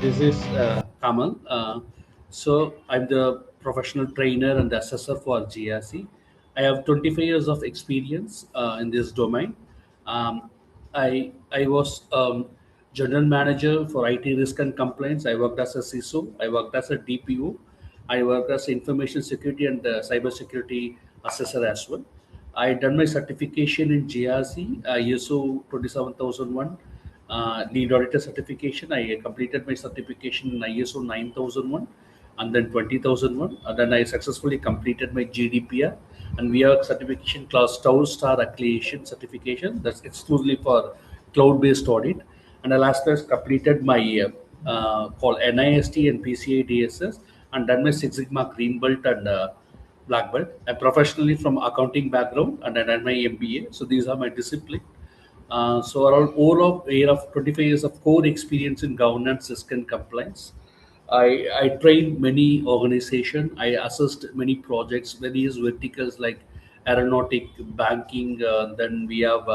This is Kamal. So I'm the professional trainer and assessor for GRC. I have 25 years of experience in this domain. Um, I was general manager for IT risk and compliance. I worked as a CISO. I worked as a DPO. I worked as information security and cyber security assessor as well. I done my certification in GRC, ISO 27001 lead auditor certification. I completed my certification in ISO 9001 and then 20001. And then I successfully completed my GDPR. And we have certification class 12 star accreditation certification that's exclusively for cloud based audit. And I last year completed my called NIST and PCI DSS and done my Six Sigma Green Belt and Black Belt. I'm professionally from accounting background and I done my MBA. So these are my discipline. So around overall year of 25 years of core experience in governance, risk and compliance. I trained many organizations. I assessed many projects, various verticals like aeronautic, banking. Then we have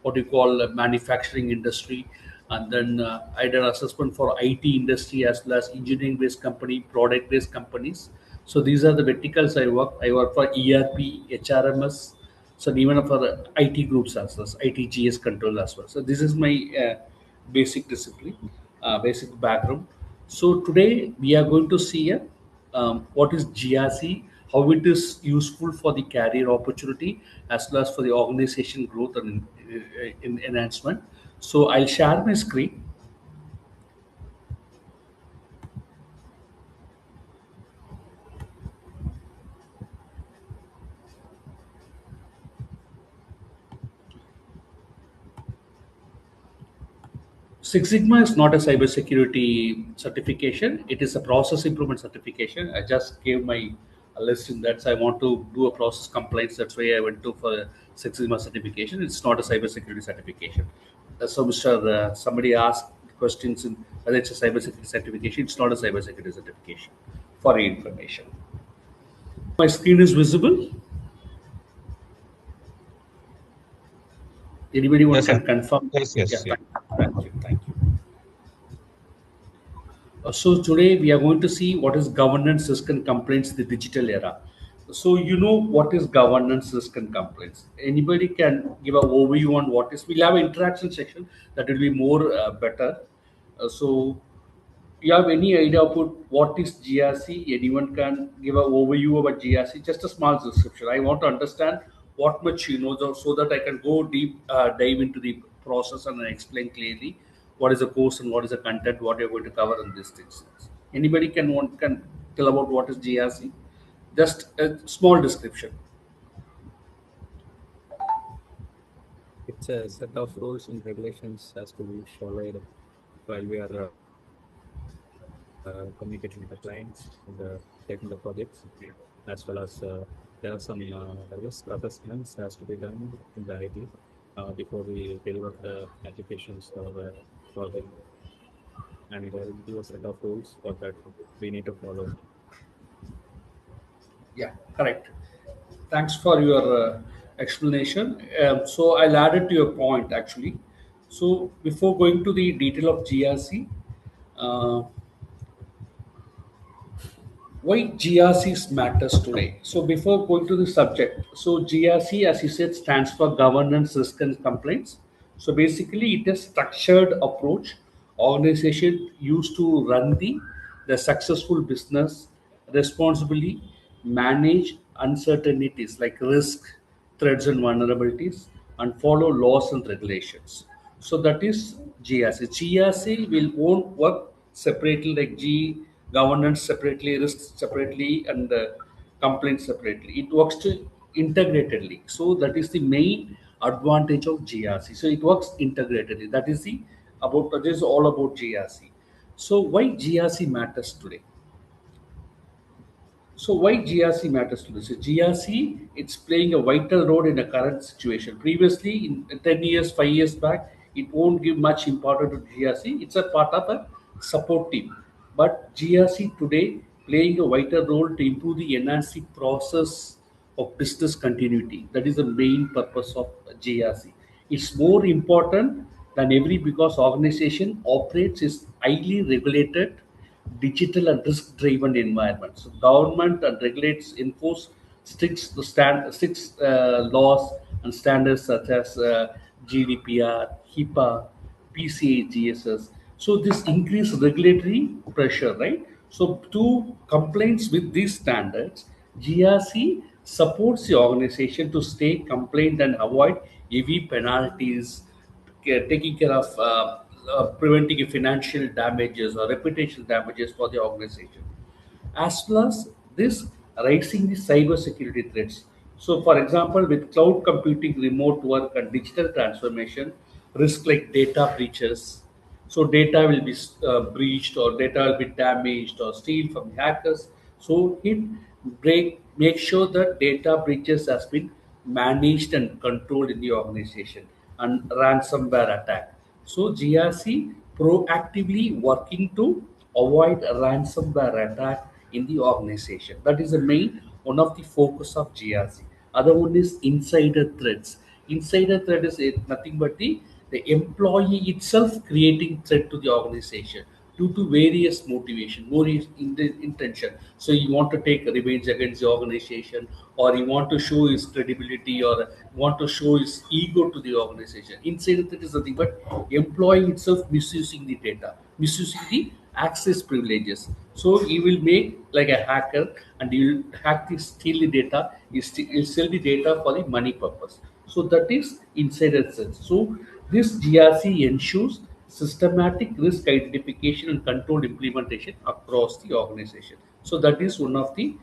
what you call manufacturing industry, and then I did assessment for IT industry as well as engineering-based company, product-based companies. So these are the verticals I work. I work for ERP, HRMS, so even for IT groups as well, ITGS control as well. So this is my basic discipline, basic background. So today we are going to see what is GRC, how it is useful for the career opportunity as well as for the organization growth and enhancement. So I'll share my screen. Six Sigma is not a cybersecurity certification. It is a process improvement certification. I just gave my list in that. So I want to do a process compliance. That's why I went to for Six Sigma certification. It's not a cybersecurity certification. So, Mr. Somebody asked questions in whether it's a cybersecurity certification. It's not a cybersecurity certification. For your information, my screen is visible. Anybody want Yes, sir. can confirm? Yes, Yeah, yes, yes. thank you. So today we are going to see what is governance, risk and complaints in the digital era. So you know what is governance, risk and complaints. Anybody can give an overview on what is. We'll have an interaction section that will be more better. So you have any idea about what is GRC? Anyone can give an overview about GRC? Just a small description. I want to understand what much you know, so that I can go deep, dive into the process and explain clearly what is the course and what is the content, what you're going to cover in these things. Anybody can tell about what is GRC? Just a small description. It's a set of rules and regulations has to be followed while we are communicating with the clients and taking the projects, as well as there are some risk assessments has to be done in the IT before we deliver the applications for them. And there will be a set of rules for that we need to follow. Yeah, correct. Thanks for your explanation. So I'll add it to your point actually. So before going to the detail of GRC, uh, why GRCs matters today. So before going to the subject, so GRC, as you said, stands for Governance, Risk and Complaints. So basically, it is structured approach organization used to run the successful business responsibly, manage uncertainties like risk, threats and vulnerabilities, and follow laws and regulations. So that is GRC. GRC will won't work separately like governance separately, risks separately, and complaints separately. It works to integratedly. So that is the main advantage of GRC. So it works integratedly. That is the about that is all about GRC. So why GRC matters today? So why GRC matters to this? GRC, it's playing a vital role in the current situation. Previously, in 10 years, 5 years back, it won't give much importance to GRC. It's a part of a support team. But GRC today playing a vital role to improve the enhance the process of business continuity. That is the main purpose of GRC. It's more important than every because organization operates is highly regulated, digital and risk-driven environment. So government and regulates enforce strict laws and standards such as GDPR, HIPAA, PCA, GSS. So this increased regulatory pressure, right? So to complaints with these standards, GRC supports the organization to stay compliant and avoid heavy penalties, taking care of preventing financial damages or reputational damages for the organization, as well as this raising the cyber security threats. So, for example, with cloud computing, remote work, and digital transformation, risk like data breaches. So, data will be breached, or data will be damaged, or steal from hackers. So, it make sure that data breaches has been managed and controlled in the organization, and ransomware attack. So, GRC proactively working to avoid a ransomware attack in the organization. That is the main one of the focus of GRC. Other one is insider threats. Insider threat is nothing but the employee itself creating threat to the organization due to various motivation, various intention. So you want to take revenge against the organization, or you want to show his credibility, or want to show his ego to the organization. Insider threat is nothing but employee itself misusing the data, misusing the access privileges. So he will make like a hacker, and he will hack the steal the data, he'll sell the data for the money purpose. So that is insider threat. So this GRC ensures systematic risk identification and controlled implementation across the organization. So that is one of the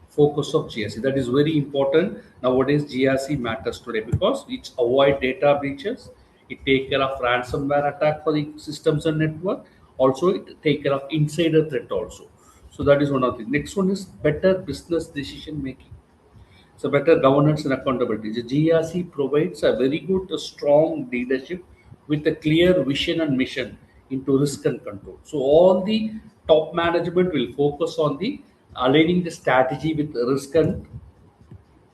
focus of GRC. That is very important nowadays. GRC matters today because it avoid data breaches, it take care of ransomware attack for the systems and network. Also, it take care of insider threat also. So that is one of the next one is better business decision making. So better governance and accountability. The GRC provides a very good, strong leadership with a clear vision and mission into risk and control. So all the top management will focus on the aligning the strategy with risk and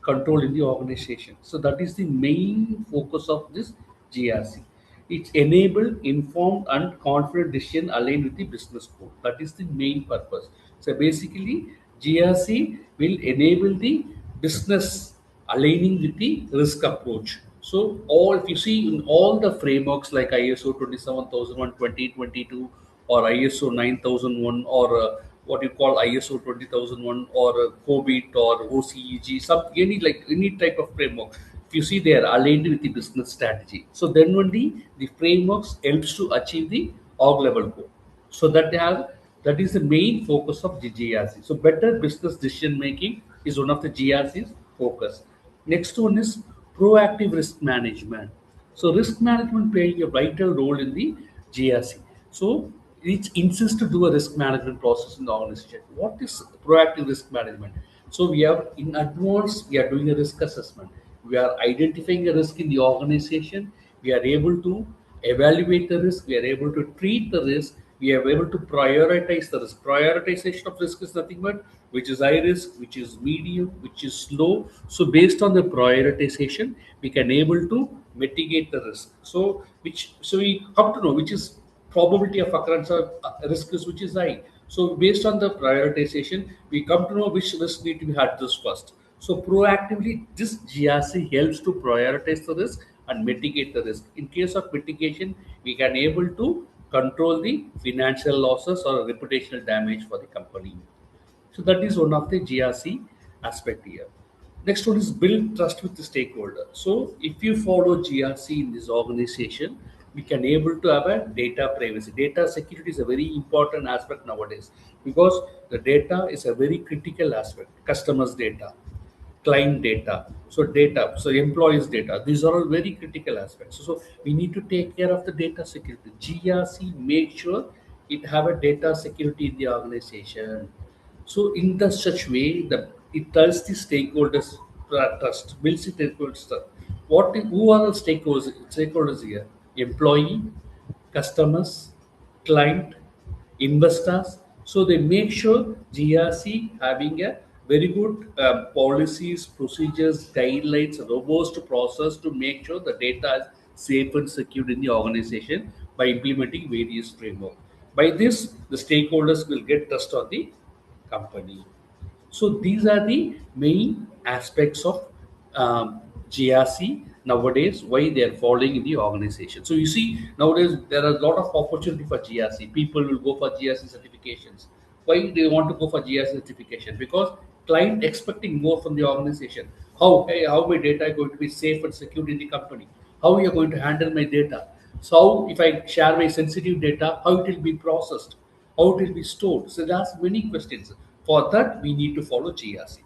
control in the organization. So that is the main focus of this GRC. It's enabled informed and confident decision aligned with the business goal. That is the main purpose. So basically, GRC will enable the business aligning with the risk approach. So all if you see in all the frameworks like ISO 27001, 2022, or ISO 9001, or what you call ISO 20001, or COBIT, or OCEG, some any type of framework. If you see, they are aligned with the business strategy. So then only the frameworks helps to achieve the org level goal. So that is the main focus of the GRC. So better business decision making is one of the GRC's focus. Next one is proactive risk management. So risk management playing a vital role in the GRC. So it insists to do a risk management process in the organization. What is proactive risk management? So we have in advance we are doing a risk assessment. We are identifying a risk in the organization. We are able to evaluate the risk. We are able to treat the risk. We are able to prioritize the risk. Prioritization of risk is nothing but which is high risk, which is medium, which is low. So based on the prioritization, we can able to mitigate the risk. So we come to know which is probability of occurrence of risk is which is high. So based on the prioritization, we come to know which risk need to be addressed first. So proactively, this GRC helps to prioritize the risk and mitigate the risk. In case of mitigation, we can able to control the financial losses or reputational damage for the company. So that is one of the GRC aspect here. Next one is build trust with the stakeholder. So if you follow GRC in this organization, we can able to have a data privacy. Data security is a very important aspect nowadays because the data is a very critical aspect. Customers' data, client data, so employees data, these are all very critical aspects. So we need to take care of the data security. GRC make sure it have a data security in the organization. So in the such way that it tells the stakeholders trust, builds the stakeholders trust. Who are the stakeholders here? Employee, customers, client, investors. So they make sure GRC having a very good policies, procedures, guidelines, robust process to make sure the data is safe and secure in the organization by implementing various framework. By this, the stakeholders will get trust on the company. So these are the main aspects of GRC nowadays, why they are following in the organization. So you see, nowadays there are a lot of opportunity for GRC. People will go for GRC certifications. Why they want to go for GRC certification? Because client expecting more from the organization. How my data is going to be safe and secure in the company? How you are going to handle my data? So how, if I share my sensitive data, how it will be processed? How it will be stored? So there's many questions. For that, we need to follow GRC.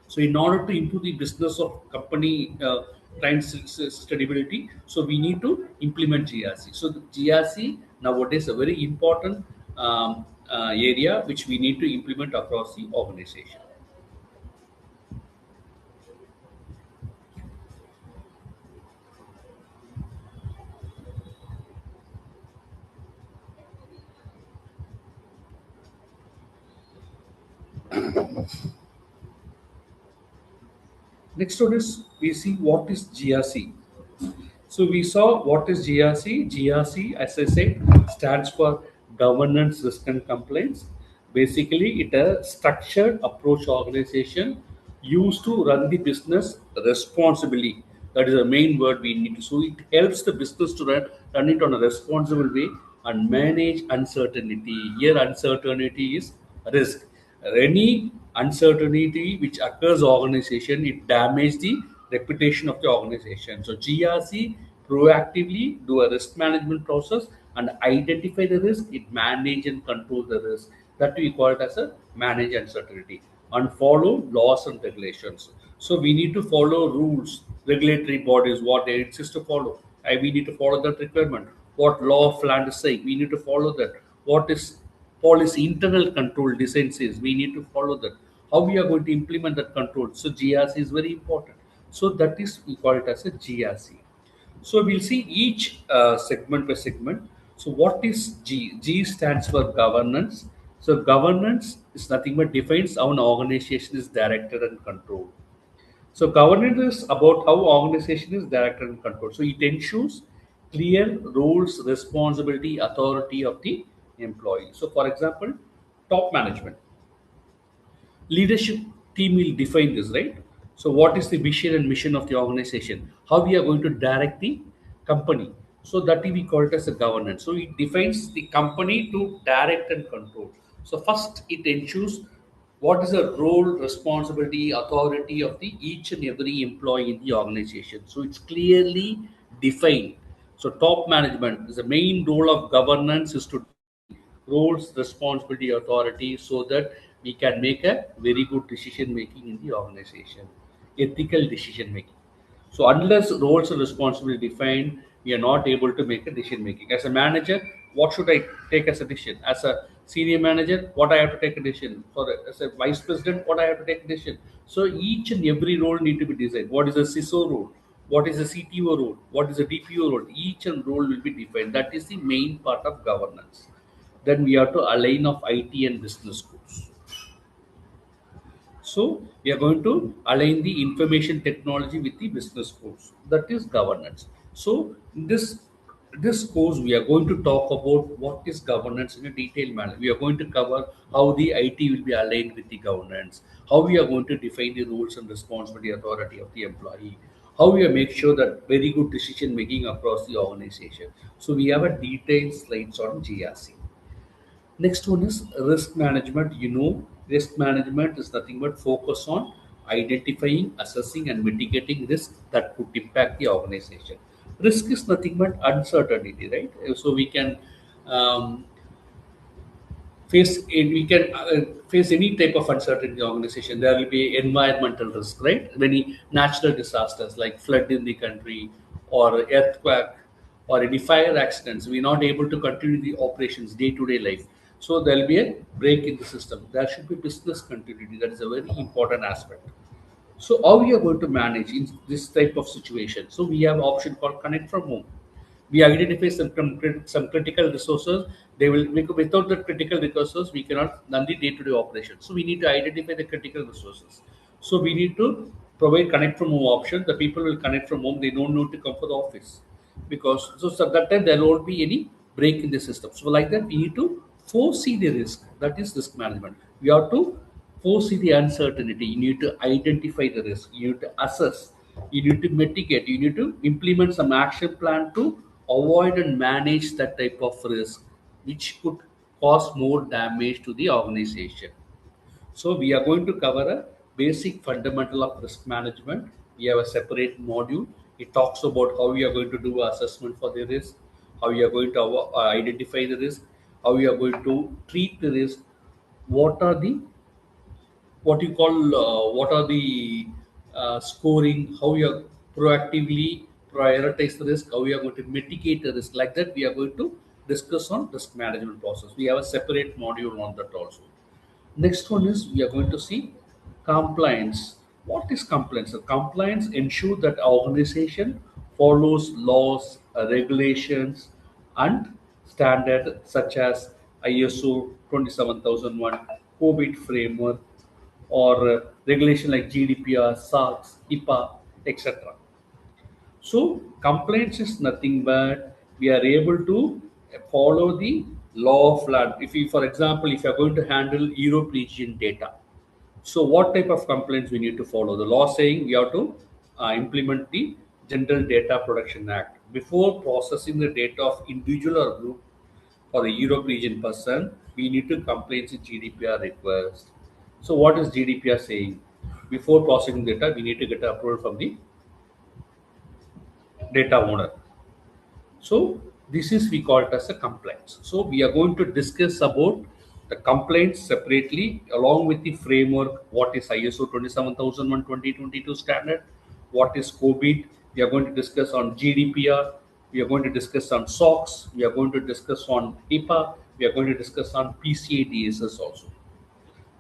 So in order to improve the business of company client stability, so we need to implement GRC. So the GRC nowadays a very important area which we need to implement across the organization. Next one is we see what is GRC. So we saw what is GRC. GRC, as I said, stands for Governance, Risk and Compliance. Basically, it a structured approach organization used to run the business responsibly. That is the main word we need to. So it helps the business to run it on a responsible way and manage uncertainty. Here, uncertainty is risk. Any uncertainty which occurs organization, it damages the reputation of the organization. So GRC proactively do a risk management process and identify the risk, it manage and control the risk. That we call it as a manage uncertainty and follow laws and regulations. So we need to follow rules, regulatory bodies, what they insist to follow. We need to follow that requirement. What law of land is saying, we need to follow that. What is policy, internal control design says, we need to follow that. How we are going to implement that control. So GRC is very important. So that is we call it as a GRC. So we'll see each segment by segment. So what is G? G stands for governance. So governance is nothing but defines how an organization is directed and controlled. So governance is about how organization is directed and controlled. So it ensures clear roles, responsibility, authority of the employee. So for example, top management leadership team will define this, right? So what is the vision and mission of the organization, how we are going to direct the company, so that we call it as a governance. So it defines the company to direct and control. So first it ensures what is the role, responsibility, authority of the each and every employee in the organization, so it's clearly defined. So top management is the main role of governance is to roles, responsibility, authority, so that we can make a very good decision making in the organization, ethical decision making. So unless roles and responsibility defined, we are not able to make a decision making. As a manager, what should I take as a decision? As a senior manager, what I have to take a decision? As a vice president, what I have to take a decision? So each and every role need to be designed. What is a CISO role? What is a CTO role? What is a DPO role? Each and role will be defined. That is the main part of governance. Then we have to align of IT and business goals. So we are going to align the information technology with the business goals. That is governance. So in this course we are going to talk about what is governance in a detailed manner. We are going to cover how the IT will be aligned with the governance, how we are going to define the rules and responsibility authority of the employee, how we are make sure that very good decision making across the organization. So we have a detailed slides on GRC. Next one is risk management. You know, risk management is nothing but focus on identifying, assessing, and mitigating risk that could impact the organization. Risk is nothing but uncertainty, right? So we can um, we can face any type of uncertainty in the organization. There will be environmental risk, right? Many natural disasters like flood in the country or earthquake or any fire accidents, we're not able to continue the operations day to day life. So there will be a break in the system. There should be business continuity. That is a very important aspect. So how we are going to manage in this type of situation? So we have option called connect from home. We identify some critical resources. They will without the critical resources we cannot run the day-to-day operation. So we need to identify the critical resources. So we need to provide connect from home option. The people will connect from home. They don't need to come for the office. So at that time there won't be any break in the system. So like that, we need to foresee the risk. That is risk management. We have to foresee the uncertainty. You need to identify the risk. You need to assess. You need to mitigate. You need to implement some action plan to avoid and manage that type of risk, which could cause more damage to the organization. So we are going to cover a basic fundamental of risk management. We have a separate module. It talks about how we are going to do assessment for the risk, how we are going to identify the risk, how we are going to treat the risk, what are the what you call what are the scoring, how we are proactively prioritize the risk, how we are going to mitigate the risk. Like that, we are going to discuss on risk management process. We have a separate module on that also. Next one is we are going to see compliance. What is compliance? So compliance ensure that organization follows laws, regulations, and standard such as ISO 27001, COBIT framework, or regulation like GDPR, SOX, HIPAA, etc. So compliance is nothing but we are able to follow the law of land. If you, for example, if you are going to handle Europe region data, so what type of compliance we need to follow? The law saying we have to implement the General Data Protection Act before processing the data of individual or group for the Europe region person. We need to comply with GDPR request. So what is GDPR saying? Before processing data, we need to get approval from the data owner. So this is we call it as a complaints. So we are going to discuss about the complaints separately along with the framework. What is ISO 27001 2022 standard? What is COBIT? We are going to discuss on GDPR. We are going to discuss on SOX. We are going to discuss on HIPAA. We are going to discuss on PCA DSS also.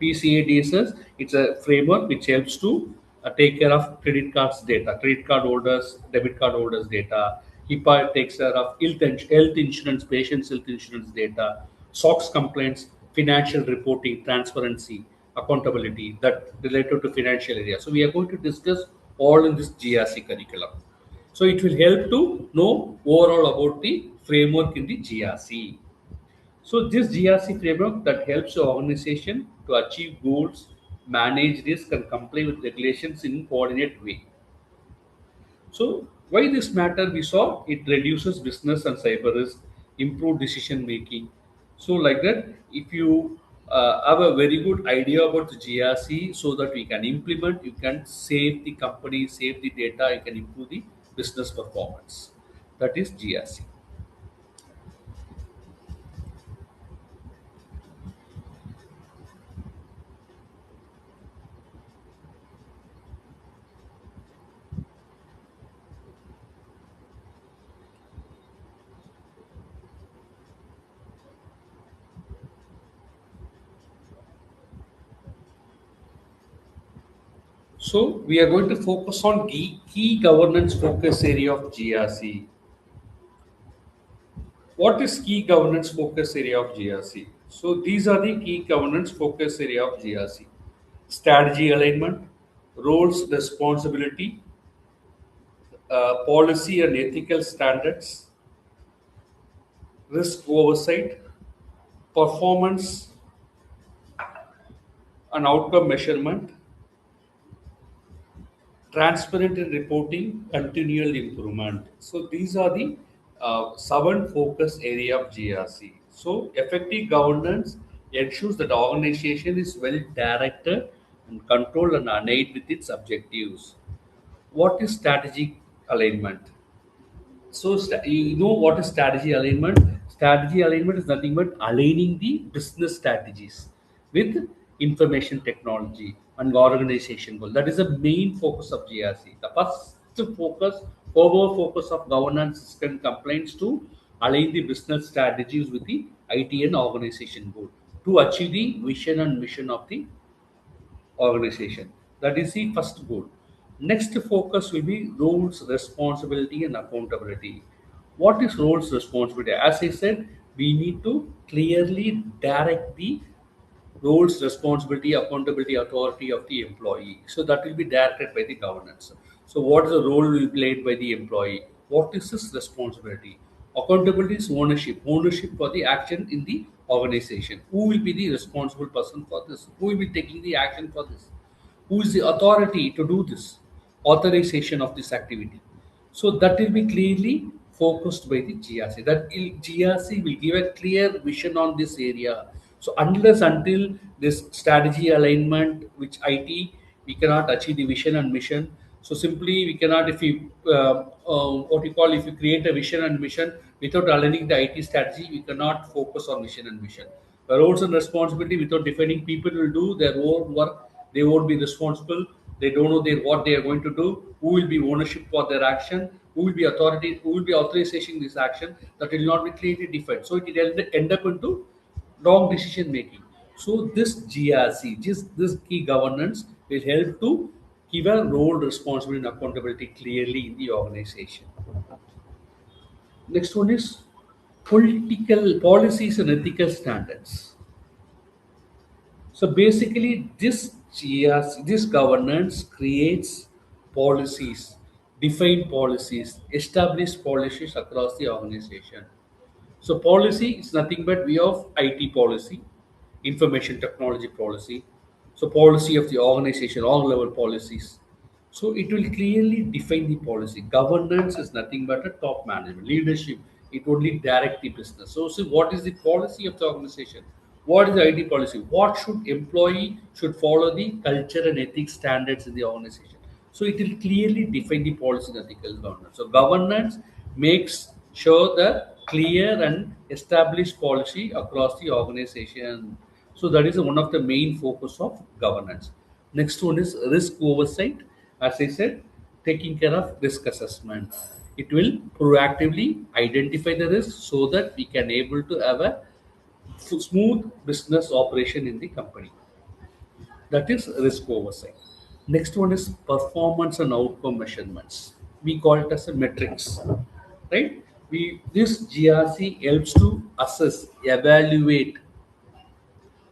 PCA it's a framework which helps to take care of credit cards data, credit card holders, debit card holders data. HIPAA takes care of health insurance, patients' health insurance data, SOX complaints, financial reporting, transparency, accountability that related to financial area. So we are going to discuss all in this GRC curriculum. So it will help to know overall about the framework in the GRC. So this GRC framework that helps the organization to achieve goals, manage risk, and comply with regulations in coordinate way. So why this matter? We saw it reduces business and cyber risk, improve decision making. So like that, if you have a very good idea about the GRC, so that we can implement, you can save the company, save the data, you can improve the business performance. That is GRC. So we are going to focus on key governance focus area of GRC. What is key governance focus area of GRC? So these are the key governance focus area of GRC. Strategy alignment, roles, responsibility, policy and ethical standards, risk oversight, performance and outcome measurement, transparent in reporting, continual improvement. So these are the seven focus area of GRC. So effective governance ensures that the organization is well directed and controlled and aligned with its objectives. What is strategic alignment? So you know what is strategy alignment? Strategy alignment is nothing but aligning the business strategies with information technology and organization goal. That is the main focus of GRC. The first focus, core focus of governance system complaints to align the business strategies with the IT and organization goal to achieve the vision and mission of the organization. That is the first goal. Next focus will be roles, responsibility, and accountability. What is roles, responsibility? As I said, we need to clearly direct the roles, responsibility, accountability, authority of the employee. So that will be directed by the governance. So what is the role will be played by the employee? What is his responsibility? Accountability is ownership. Ownership for the action in the organization. Who will be the responsible person for this? Who will be taking the action for this? Who is the authority to do this? Authorization of this activity. So that will be clearly focused by the GRC. GRC will give a clear vision on this area. So unless until this strategy alignment, which IT, we cannot achieve the vision and mission. So simply we cannot, if you what you call, if you create a vision and mission without aligning the IT strategy, we cannot focus on vision and mission. The roles and responsibility without defining, people will do their own work. They won't be responsible. They don't know what they are going to do. Who will be ownership for their action? Who will be authority? Who will be authorizing this action? That will not be clearly defined. So it will end up into wrong decision making. So this GRC, this key governance will help to give a role, responsibility, and accountability clearly in the organization. Next one is political policies and ethical standards. So basically, this GRC, this governance creates policies, define policies, establish policies across the organization. So policy is nothing but we have IT policy, information technology policy. So policy of the organization, all level policies. So it will clearly define the policy. Governance is nothing but a top management. Leadership, it only direct the business. So see what is the policy of the organization? What is the IT policy? What should employee should follow the culture and ethics standards in the organization? So it will clearly define the policy and ethical governance. So governance makes sure that clear and established policy across the organization. So that is one of the main focus of governance. Next one is risk oversight. As I said, taking care of risk assessment. It will proactively identify the risk so that we can able to have a smooth business operation in the company. That is risk oversight. Next one is performance and outcome measurements. We call it as a metrics, right? We this GRC helps to assess, evaluate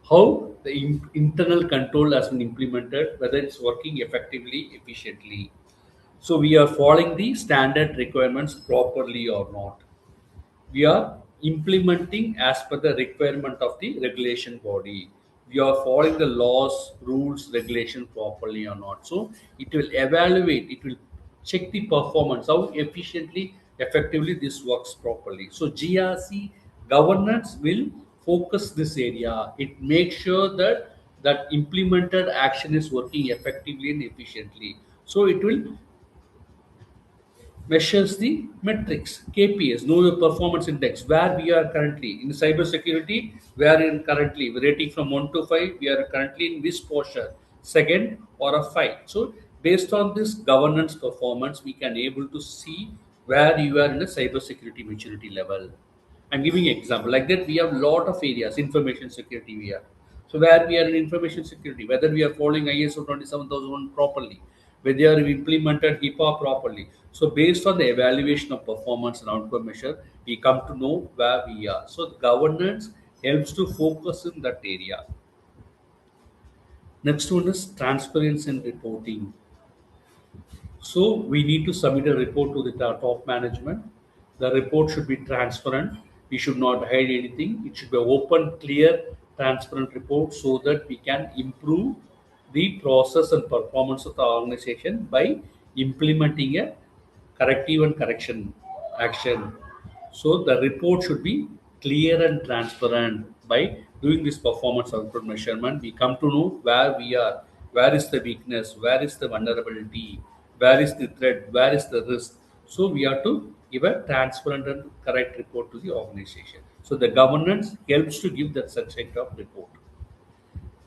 how the internal control has been implemented, whether it's working effectively, efficiently. So we are following the standard requirements properly or not. We are implementing as per the requirement of the regulation body. We are following the laws, rules, regulation properly or not. So it will evaluate, it will check the performance, how efficiently, effectively this works properly. So GRC governance will focus this area. It makes sure that that implemented action is working effectively and efficiently. So it will measures the metrics, KPIs, know your performance index, where we are currently in cybersecurity. We are in currently rating from 1 to 5. We are currently in this posture, second or a 5. So based on this governance performance, we can able to see where you are in a cybersecurity maturity level. I'm giving an example like that. We have lot of areas, information security. We are so where we are in information security, whether we are following ISO 27001 properly, whether we are implemented HIPAA properly. So based on the evaluation of performance and outcome measure, we come to know where we are. So the governance helps to focus in that area. Next one is transparency and reporting. So we need to submit a report to the top management. The report should be transparent. We should not hide anything. It should be open, clear, transparent report so that we can improve the process and performance of the organization by implementing a corrective and correction action. So the report should be clear and transparent. By doing this performance output measurement, we come to know where we are, where is the weakness, where is the vulnerability, where is the threat, where is the risk. So we have to give a transparent and correct report to the organization. So the governance helps to give that such kind of report.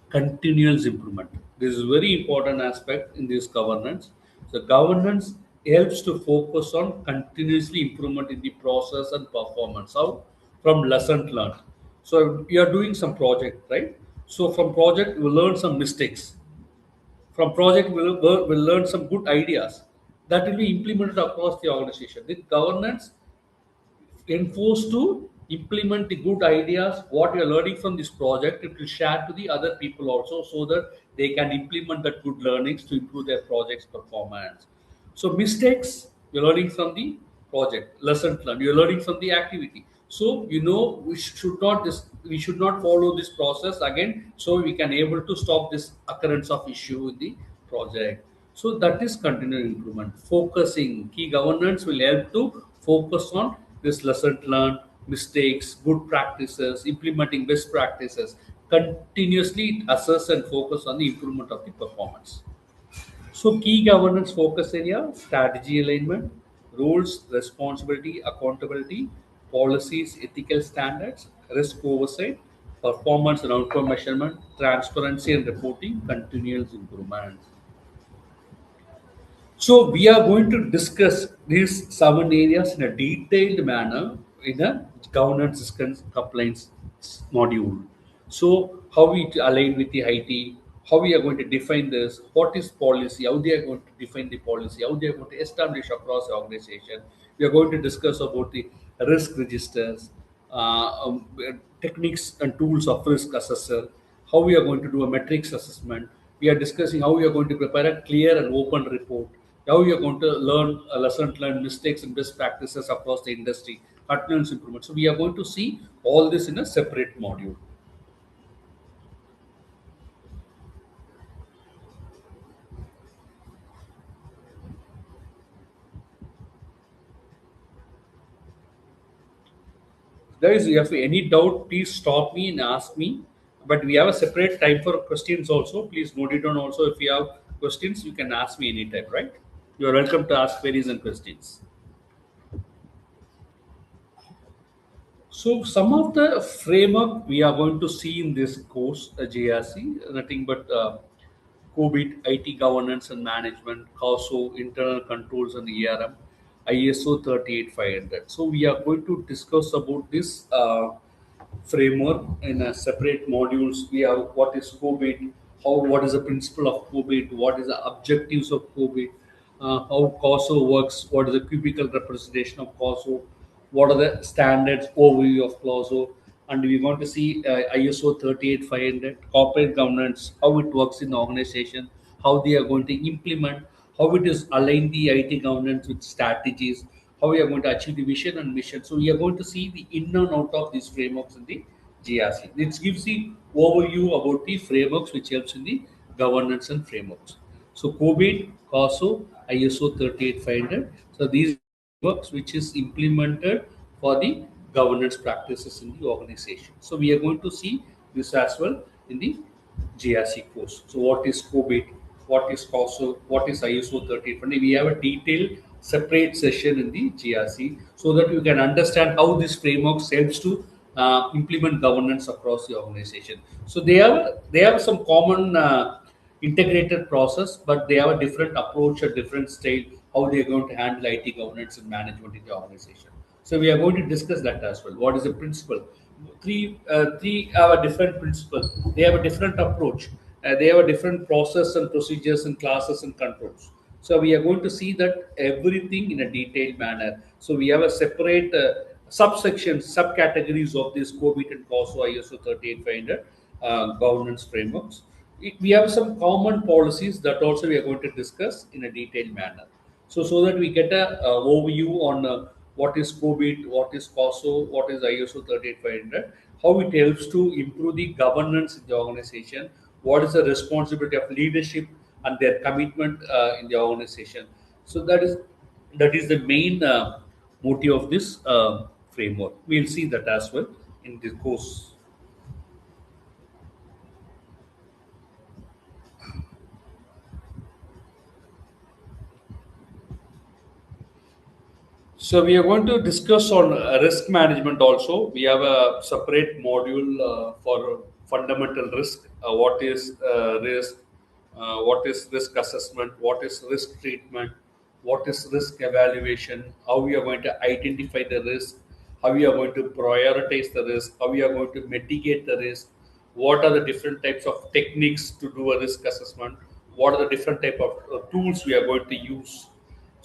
Continuous improvement. This is very important aspect in this governance. So governance helps to focus on continuously improvement in the process and performance. How? From lesson learned. So you are doing some project, right? So from project we will learn some mistakes. From project we'll learn some good ideas that will be implemented across the organization. With governance, enforced to implement the good ideas what you're learning from this project. It will share to the other people also so that they can implement that good learnings to improve their project's performance. So mistakes you're learning from the project. Lesson learned. You're learning from the activity. So we should not follow this process again. So we can able to stop this occurrence of issue in the project. So that is continuous improvement. Focusing key governance will help to focus on this lesson learned, mistakes, good practices, implementing best practices. Continuously assess and focus on the improvement of the performance. So, key governance focus area strategy alignment, rules, responsibility, accountability, policies, ethical standards, risk oversight, performance and outcome measurement, transparency and reporting, continuous improvement. So we are going to discuss these 7 areas in a detailed manner in a governance systems compliance module. So how we align with the IT, how we are going to define this, what is policy, how they are going to define the policy, how they are going to establish across the organization. We are going to discuss about the risk registers, techniques and tools of risk assessor, how we are going to do a metrics assessment. We are discussing how we are going to prepare a clear and open report, how we are going to learn a lesson learned mistakes and best practices across the industry, continuous improvement. So we are going to see all this in a separate module. There is, if any doubt, please stop me and ask me. But we have a separate time for questions also. Please note it down also. If you have questions, you can ask me anytime, right? You are welcome to ask queries and questions. So some of the framework we are going to see in this course, GRC, nothing but COBIT, IT governance and management, COSO, internal controls and ERM, ISO 38500. So we are going to discuss about this framework in a separate modules. We have what is COBIT, what is the principle of COBIT, what is the objectives of COBIT, how COSO works, what is the cubical representation of COSO, what are the standards overview of COSO, and we're going to see ISO 38500 corporate governance, how it works in the organization, how they are going to implement, how it is align the IT governance with strategies, how we are going to achieve the vision and mission. So we are going to see the in and out of these frameworks in the GRC. This gives the overview about the frameworks which helps in the governance and frameworks. So COBIT, COSO, ISO 38500. So these works which is implemented for the governance practices in the organization. So we are going to see this as well in the GRC course. So what is COBIT? What is COSO? What is ISO 1320? We have a detailed separate session in the GRC so that you can understand how this framework helps to implement governance across the organization. So they have some common integrated process, but they have a different approach, a different style, how they are going to handle IT governance and management in the organization. So we are going to discuss that as well. What is the principle? Three have a different principle. They have a different approach. They have a different process and procedures and classes and controls. So we are going to see that everything in a detailed manner. So we have a separate subsections, subcategories of this COBIT and COSO ISO 38500 governance frameworks. We have some common policies that also we are going to discuss in a detailed manner. So that we get a overview on what is COBIT, what is COSO, what is ISO 38500, how it helps to improve the governance in the organization, what is the responsibility of leadership and their commitment in the organization. So that is the main motive of this framework. We'll see that as well in the course. So we are going to discuss on risk management also. We have a separate module for fundamental risk. What is risk? What is risk assessment? What is risk treatment? What is risk evaluation? How we are going to identify the risk? How we are going to prioritize the risk? How we are going to mitigate the risk? What are the different types of techniques to do a risk assessment? What are the different type of tools we are going to use?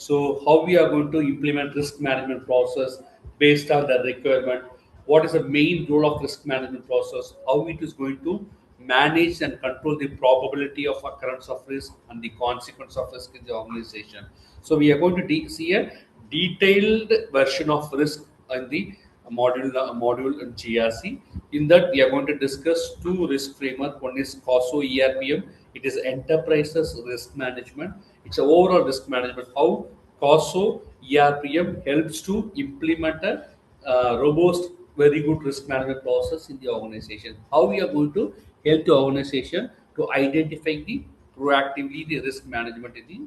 So how we are going to implement risk management process based on the requirement? What is the main role of risk management process? How it is going to manage and control the probability of occurrence of risk and the consequence of risk in the organization. So we are going to see a detailed version of risk in the module in GRC. In that, we are going to discuss two risk framework. One is COSO ERPM. It is enterprises risk management. It's a overall risk management. How COSO ERPM helps to implement a robust, very good risk management process in the organization. How we are going to help the organization to identify the proactively the risk management in the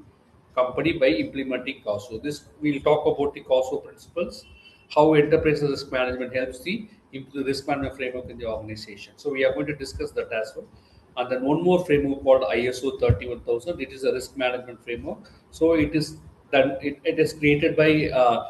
company by implementing COSO. This we'll talk about the COSO principles, how enterprise risk management helps the risk management framework in the organization. So we are going to discuss that as well. And then one more framework called ISO 31000. It is a risk management framework. So it is created by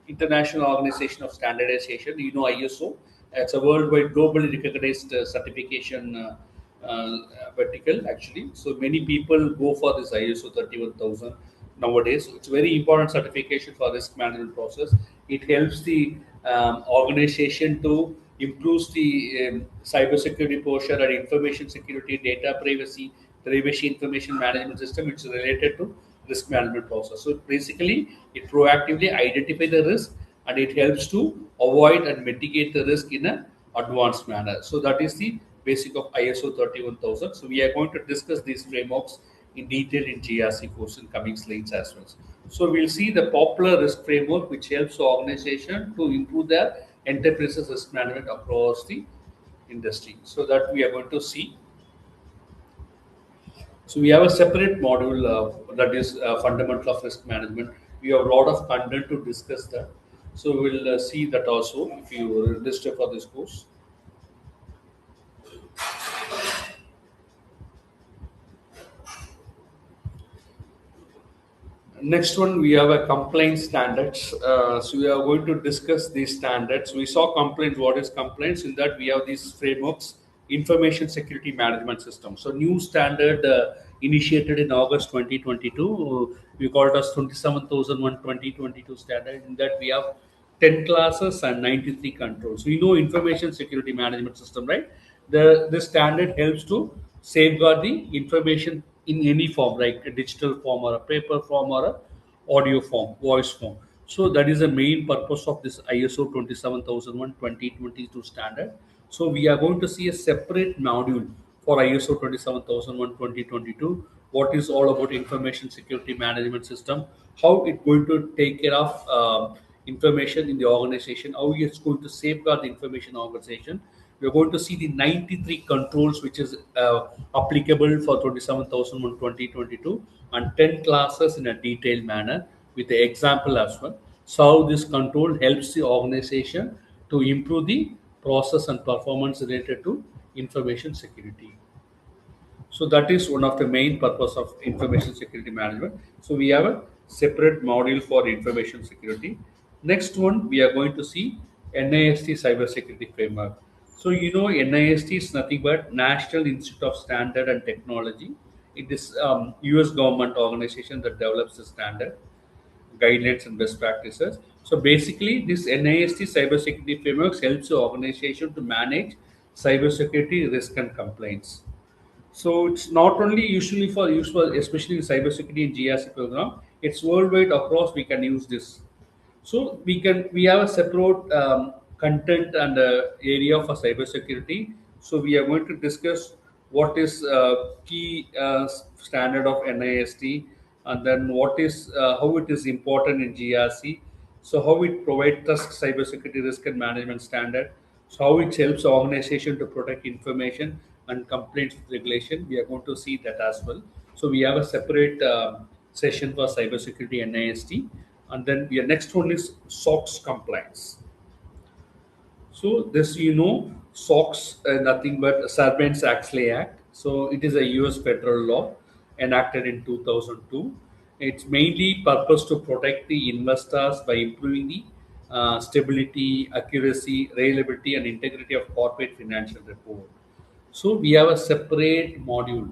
International Organization of Standardization. You know ISO. It's a worldwide globally recognized certification uh, vertical actually. So many people go for this ISO 31000 nowadays. It's very important certification for risk management process. It helps the organization to improve the cybersecurity posture and information security, data privacy information management system, which is related to risk management process. So basically, it proactively identify the risk and it helps to avoid and mitigate the risk in an advanced manner. So that is the basic of ISO 31000. So we are going to discuss these frameworks in detail in GRC course in coming slides as well. So we'll see the popular risk framework which helps the organization to improve their enterprises risk management across the industry. So that we are going to see. So we have a separate module that is fundamental of risk management. We have a lot of content to discuss that. So we'll see that also if you register for this course. Next one, we have a complaint standards. So we are going to discuss these standards. We saw complaints. What is complaints? In that we have these frameworks, information security management system. So new standard initiated in August 2022. We call it as 27001 2022 standard. In that we have 10 classes and 93 controls. So you know information security management system, right? This standard helps to safeguard the information in any form, like a digital form or a paper form or a audio form, voice form. So that is the main purpose of this ISO 27001 2022 standard. So we are going to see a separate module for ISO 27001 2022. What is all about information security management system? How it going to take care of information in the organization? How it's going to safeguard the information organization? We're going to see the 93 controls which is applicable for 27001 2022 and 10 classes in a detailed manner with the example as well. So how this control helps the organization to improve the process and performance related to information security. So that is one of the main purpose of information security management. So we have a separate module for information security. Next one, we are going to see NIST cybersecurity framework. So you know NIST is nothing but National Institute of Standard and Technology. It is US government organization that develops the standard, guidelines and best practices. So basically, this NIST cybersecurity framework helps the organization to manage cybersecurity risk and complaints. So it's not only usually for use for especially in cybersecurity and GRC program. It's worldwide across. We can use this. So we have a separate content and area for cybersecurity. So we are going to discuss what is key standard of NIST, and then what is how it is important in GRC. So how it provides trust cybersecurity risk and management standard. So how it helps the organization to protect information and complaints with regulation. We are going to see that as well. So we have a separate session for cybersecurity and NIST, and then the next one is SOX compliance. So this SOX nothing but Sarbanes-Oxley Act. So it is a U.S. federal law enacted in 2002. It's mainly purpose to protect the investors by improving the stability, accuracy, reliability, and integrity of corporate financial report. So we have a separate module.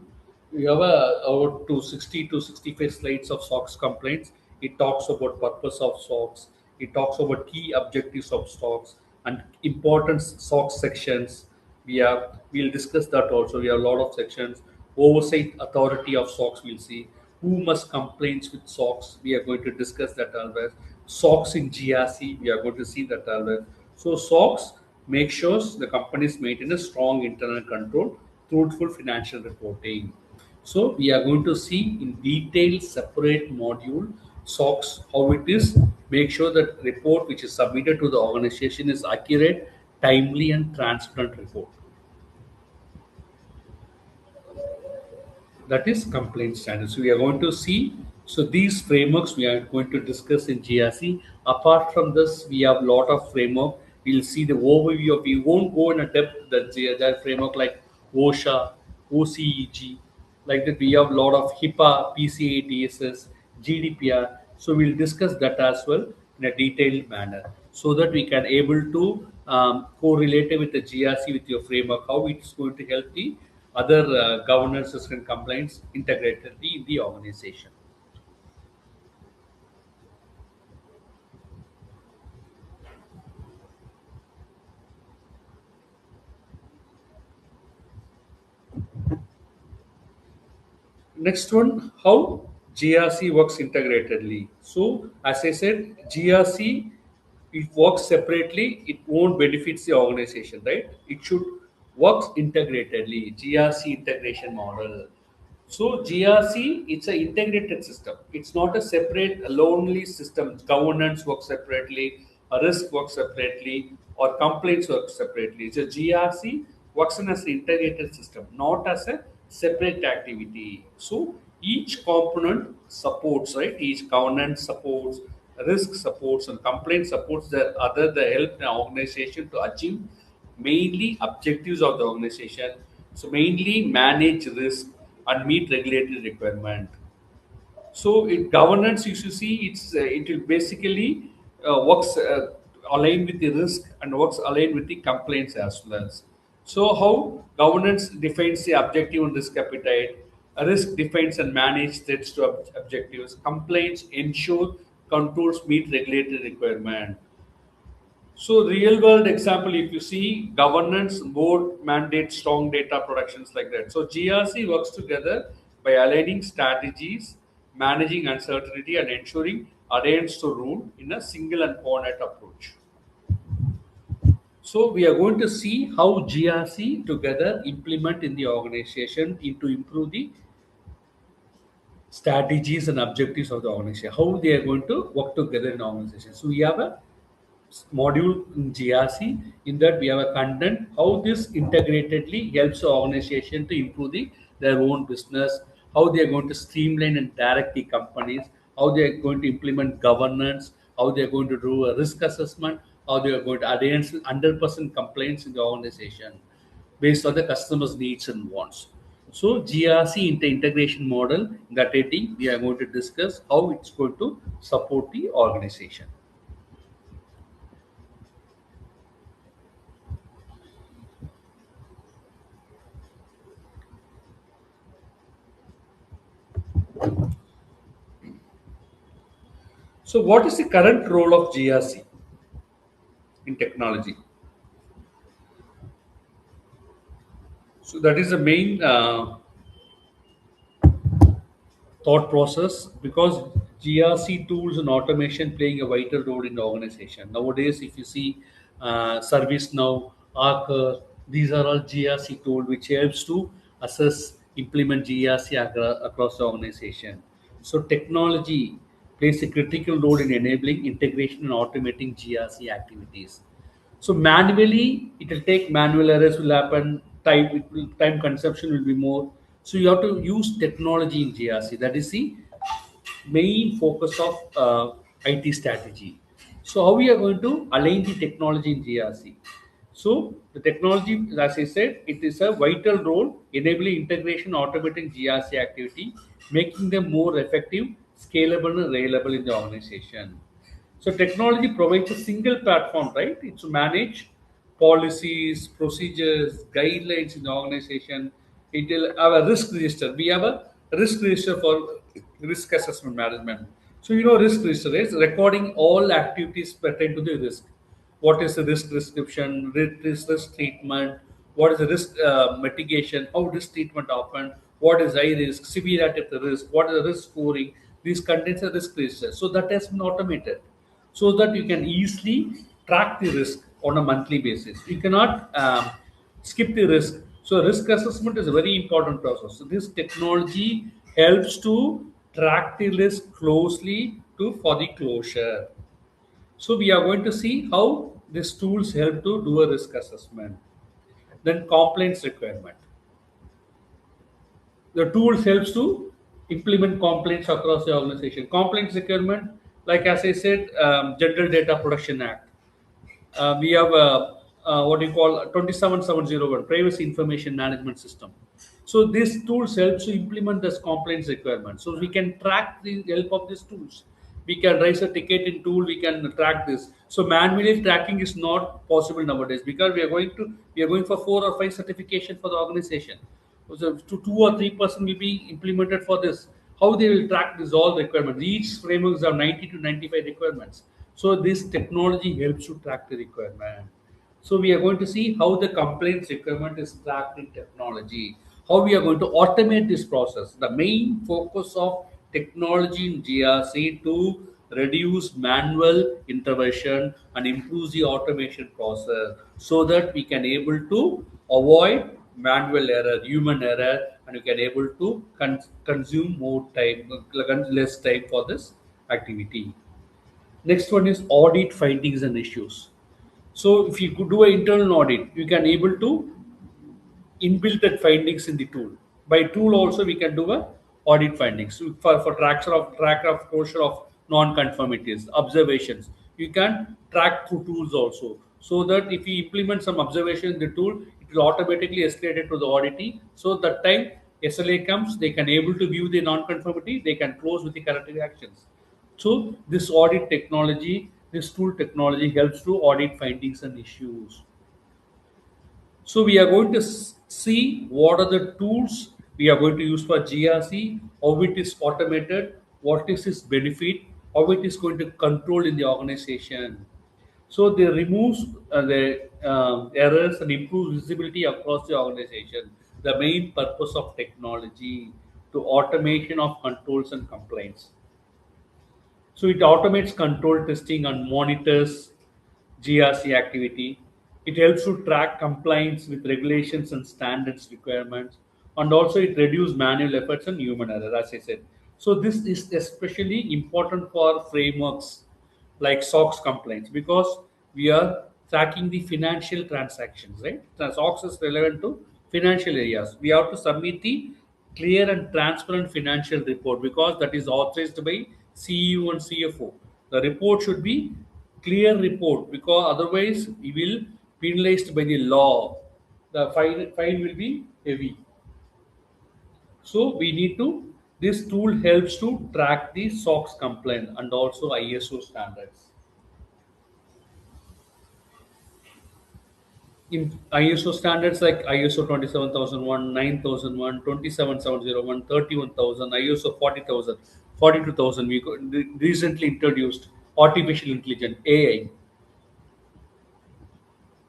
We have about 260 to 65 slides of SOX complaints. It talks about purpose of SOX. It talks about key objectives of SOX and important SOX sections. We'll discuss that also. We have a lot of sections. Oversight authority of SOX. We'll see who must complaints with SOX. We are going to discuss that always. SOX in GRC, we are going to see that always. So SOX make sure the companies maintain a strong internal control, truthful financial reporting. So we are going to see in detail separate module SOX how it is. Make sure that report which is submitted to the organization is accurate, timely, and transparent report. That is complaint standards. So we are going to see. So these frameworks we are going to discuss in GRC. Apart from this, we have a lot of framework. We'll see the overview of. We won't go in a depth that framework like OSHA, OCEG, like that. We have a lot of HIPAA, PCA, DSS, GDPR. So we'll discuss that as well in a detailed manner, so that we can able to correlate it with the GRC with your framework. How it's going to help the other governance and compliance integratedly in the organization. Next one, how GRC works integratedly. So, as I said, GRC, it works separately, it won't benefit the organization, right? It should work integratedly. GRC integration model. So GRC, it's an integrated system. It's not a separate, lonely system. Governance works separately, a risk works separately, or complaints work separately. So GRC works in as an integrated system, not as a separate activity. So each component supports, right? Each governance supports, risk supports, and complaint supports the help an organization to achieve mainly objectives of the organization. So mainly manage risk and meet regulatory requirement. So in governance, you should see it will basically works aligned with the risk and works aligned with the complaints as well. So how governance defines the objective and risk appetite, a risk defines and manage threats to objectives, complaints ensure controls meet regulatory requirement. So real world example, if you see governance, board mandates strong data productions like that. So GRC works together by aligning strategies, managing uncertainty, and ensuring adherence to rule in a single and coordinate approach. So we are going to see how GRC together implement in the organization to improve the strategies and objectives of the organization. How they are going to work together in the organization. So we have a module in GRC. In that, we have a content how this integratedly helps the organization to improve their own business, how they are going to streamline and direct the companies, how they are going to implement governance, how they are going to do a risk assessment, how they are going to adhere 100% compliance in the organization based on the customer's needs and wants. So GRC integration model that I think we are going to discuss how it's going to support the organization. So, what is the current role of GRC in technology? So, that is the main thought process, because GRC tools and automation playing a vital role in the organization. Nowadays, if you see ServiceNow, Arc, these are all GRC tools which helps to assess, implement GRC across the organization. So technology plays a critical role in enabling integration and automating GRC activities. So manually, it will take manual errors will happen. Time consumption will be more. So you have to use technology in GRC. That is the main focus of IT strategy. So how we are going to align the technology in GRC? So the technology, as I said, it is a vital role enabling integration, automating GRC activity, making them more effective, scalable, and reliable in the organization. So technology provides a single platform, right? It's to manage policies, procedures, guidelines in the organization. It will have a risk register. We have a risk register for risk assessment management. So you know risk register is recording all activities pertain to the risk. What is the risk description, risk treatment, what is the risk mitigation, how risk treatment happen, what is high risk, severity of the risk, what is the risk scoring. These contains a risk register. So that has been automated so that you can easily track the risk on a monthly basis. You cannot skip the risk. So risk assessment is a very important process. So this technology helps to track the risk closely to for the closure. So we are going to see how these tools help to do a risk assessment. Then compliance requirement. The tools helps to implement complaints across the organization. Complaints requirement, like as I said, General Data Protection Act. We have what you call 27701 Privacy Information Management System. So these tools help to implement this complaints requirement. So we can track the help of these tools. We can raise a ticket in tool. We can track this. So manually tracking is not possible nowadays because we are going for 4 or 5 certification for the organization. So to 2 or 3% will be implemented for this. How they will track this all requirements? Each frameworks have 90 to 95 requirements. So this technology helps to track the requirement. So we are going to see how the complaints requirement is tracked in technology. How we are going to automate this process. The main focus of technology in GRC to reduce manual intervention and improve the automation process so that we can able to avoid manual error, human error, and we can able to consume more time, less time for this activity. Next one is audit findings and issues. So if you could do an internal audit, you can able to inbuilt that findings in the tool. By tool also we can do a audit findings. So for tracker of closure of non-conformities, observations. You can track through tools also. So that if you implement some observation in the tool, it will automatically escalate it to the auditee. So that time SLA comes, they can able to view the non-conformity, they can close with the corrective actions. So this audit technology, this tool technology helps to audit findings and issues. So we are going to see what are the tools we are going to use for GRC, how it is automated, what is its benefit, how it is going to control in the organization. So they remove the errors and improve visibility across the organization. The main purpose of technology to automation of controls and complaints. So it automates control testing and monitors GRC activity. It helps to track compliance with regulations and standards requirements, and also it reduces manual efforts and human error, as I said. So this is especially important for frameworks like SOX compliance because we are tracking the financial transactions, right? The SOX is relevant to financial areas. We have to submit the clear and transparent financial report because that is authorized by CEO and CFO. The report should be clear report because otherwise we will penalized by the law. The fine will be heavy. So we need to this tool helps to track the SOX complaint and also ISO standards. In ISO standards like ISO 27001, 9001, 27701, 31000, ISO 40000, 42000, we recently introduced artificial intelligence AI.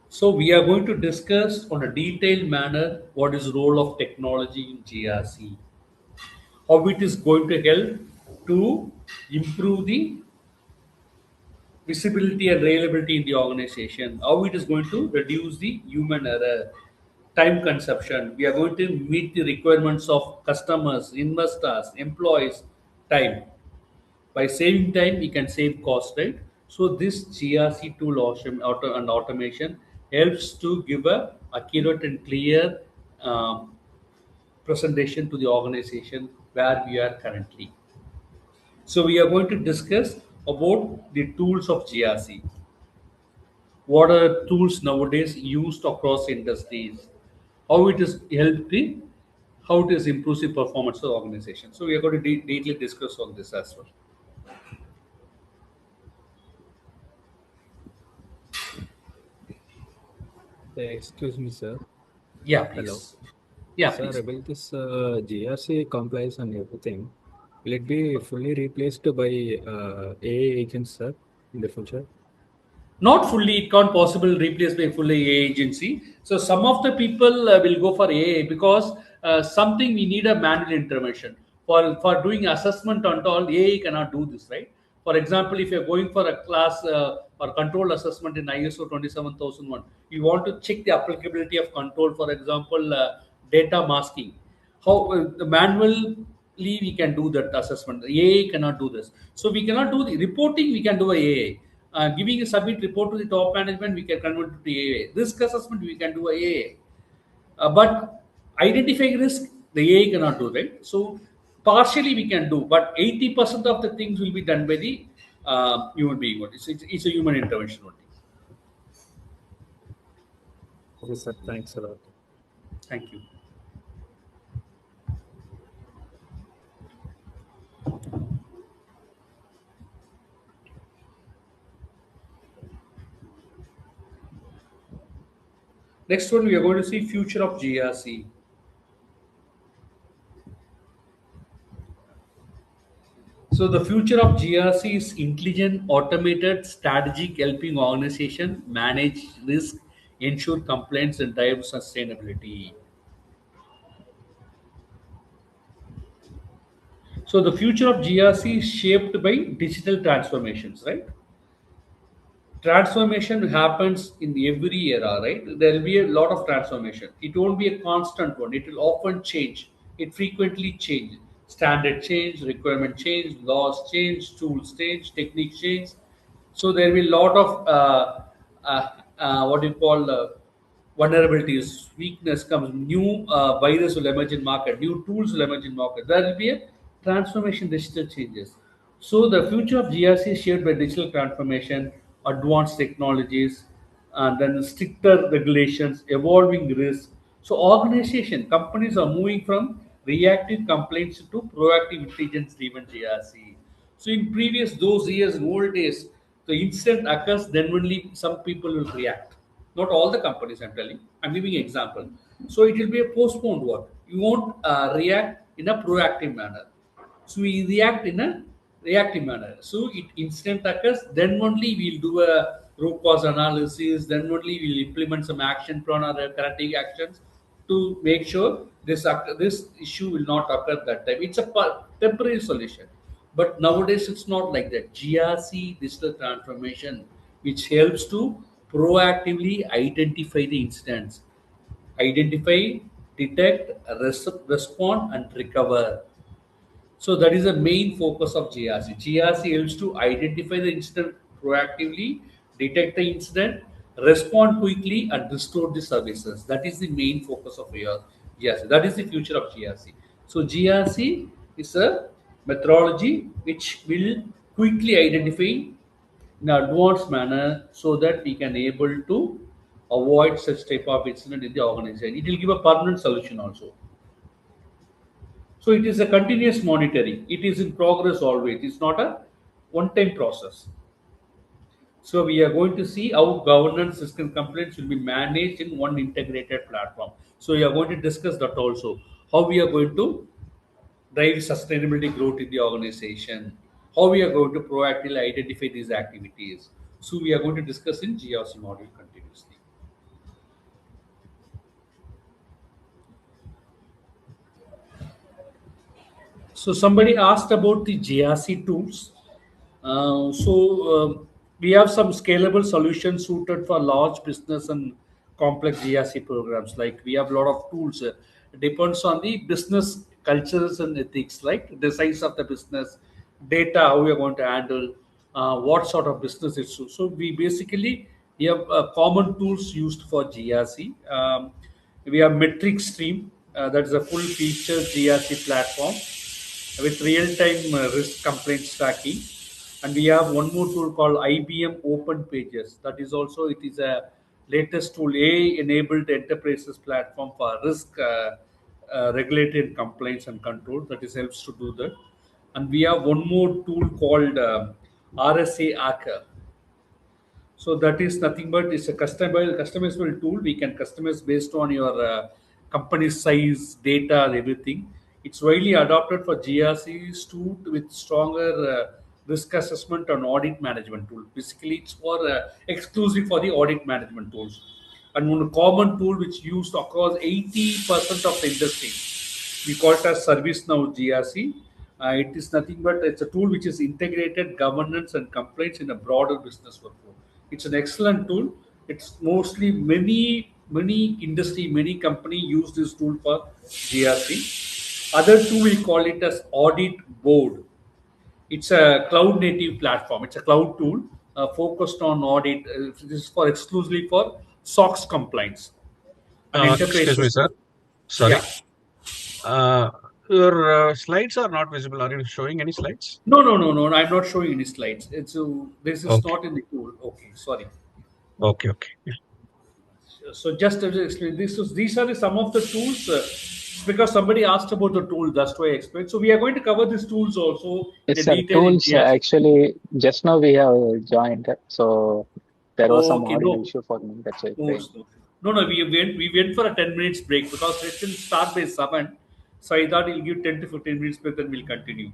So we are going to discuss on a detailed manner what is role of technology in GRC, how it is going to help to improve the visibility and reliability in the organization, how it is going to reduce the human error, time consumption. We are going to meet the requirements of customers, investors, employees, time. By saving time, we can save cost, right? So this GRC tool and automation helps to give a accurate and clear presentation to the organization where we are currently. So we are going to discuss about the tools of GRC. What are tools nowadays used across industries? How it is helping? How it is improves the performance of the organization? So we are going to deeply discuss on this as well. Excuse me, sir. Yeah, Hello. please. Yeah, Sir, please. about this GRC compliance and everything, will it be fully replaced by AI agents, sir, in the future? Not fully, it can't possible replace by fully AI agency. So some of the people will go for AI because something we need a manual intervention for doing assessment and all. AI cannot do this, right? For example, if you're going for a class or control assessment in ISO 27001, you want to check the applicability of control. For example, data masking. How the manually we can do that assessment. The AI cannot do this. So we cannot do the reporting. We can do a AI. Giving a submit report to the top management, we can convert it to AI. Risk assessment, we can do a AI. But identifying risk, the AI cannot do, right? So partially we can do, but 80% of the things will be done by the human being. It's a human intervention only. Okay, sir. Thanks a lot. Thank you. Next one, we are going to see future of GRC. So the future of GRC is intelligent, automated, strategic, helping organization manage risk, ensure compliance, and drive sustainability. So the future of GRC is shaped by digital transformations, right? Transformation happens in every era, right? There will be a lot of transformation. It won't be a constant one. It will often change. It frequently change. Standard change, requirement change, laws change, tools change, techniques change. So there will be a lot of what you call vulnerabilities, weakness comes, new virus will emerge in market, new tools will emerge in market. There will be a transformation, digital changes. So the future of GRC is shaped by digital transformation, advanced technologies, and then stricter regulations, evolving risk. So organization, companies are moving from reactive complaints to proactive intelligence-driven GRC. So in previous those years, in old days, the incident occurs, then only some people will react. Not all the companies, I'm telling. I'm giving an example. So it will be a postponed work. You won't react in a proactive manner. So we react in a reactive manner. So it incident occurs, then only we'll do a root cause analysis, then only we'll implement some action plan or corrective actions to make sure this issue will not occur that time. It's a temporary solution. But nowadays it's not like that. GRC digital transformation, which helps to proactively identify the incidents, identify, detect, respond, and recover. So that is the main focus of GRC. GRC helps to identify the incident proactively, detect the incident, respond quickly, and restore the services. That is the main focus of your GRC. That is the future of GRC. So GRC is a methodology which will quickly identify in an advanced manner so that we can able to avoid such type of incident in the organization. It will give a permanent solution also. So it is a continuous monitoring. It is in progress always. It's not a one-time process. So we are going to see how governance system complaints will be managed in one integrated platform. So we are going to discuss that also. How we are going to drive sustainability growth in the organization. How we are going to proactively identify these activities. So we are going to discuss in GRC module continuously. So somebody asked about the GRC tools. We have some scalable solutions suited for large business and complex GRC programs. Like we have a lot of tools. It depends on the business cultures and ethics, like the size of the business, data, how we are going to handle, what sort of business it's. So we have common tools used for GRC. We have metric stream. That is a full feature GRC platform with real-time risk complaints tracking. And we have one more tool called IBM Open Pages. That is also, it is a latest tool, AI-enabled enterprises platform for risk regulated compliance and control. That is helps to do that. And we have one more tool called RSA Hacker. So that is nothing but it's a customizable tool. We can customize based on your company size, data, and everything. It's widely adopted for GRCs too, with stronger risk assessment and audit management tool. Basically, it's for exclusive for the audit management tools. and one common tool which used across 80% of the industry. We call it as ServiceNow GRC. It is nothing but it's a tool which is integrated governance and compliance in a broader business workflow. It's an excellent tool. It's mostly many industry, many company use this tool for GRC. Other two we call it as Audit Board. It's a cloud native platform. It's a cloud tool focused on audit. This is for exclusively for SOX compliance and enterprise Excuse me, sir. systems. Sorry. Yeah. Uh, your slides are not visible. Are you showing any slides? No, no, no, no. I'm not showing any slides. This is Okay. not in the tool. Okay, sorry. Okay. Okay. Yeah. So just to explain, these are some of the tools. Because somebody asked about the tool, that's why I explained. So we are going to cover these tools also Yes, in sir. detail in Tools, GRC. actually, just now we have joined, so there was some Okay, audio no, issue for me. That's why. no, no, no. We went for a 10 minutes break because it will start by 7. So I thought he'll give 10 to 15 minutes break, then we'll continue.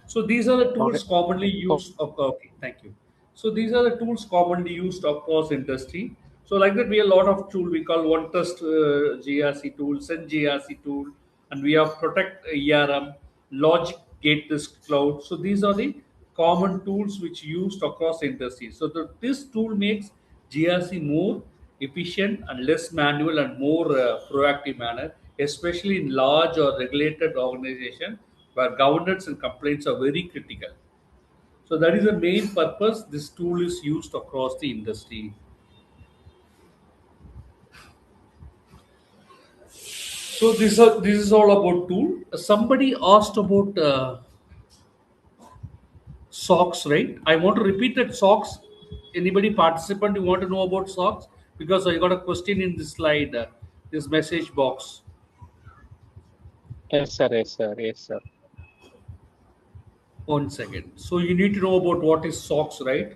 So these are the Okay. tools commonly used. Okay, thank you. So these are the tools commonly used across industry. So like that, we have a lot of tool. We call one test GRC tool, send GRC tool, and we have protect ERM, logic gate disk cloud. So these are the common tools which used across industry. So this tool makes GRC more efficient and less manual and more proactive manner, especially in large or regulated organization where governance and complaints are very critical. So that is the main purpose this tool is used across the industry. So this is all about tool. Somebody asked about socks, right? I want to repeat that socks. Anybody participant you want to know about socks? Because I got a question in this slide, this message box. Yes, sir. Yes, sir. Yes, sir. 1 second. So you need to know about what is socks, right?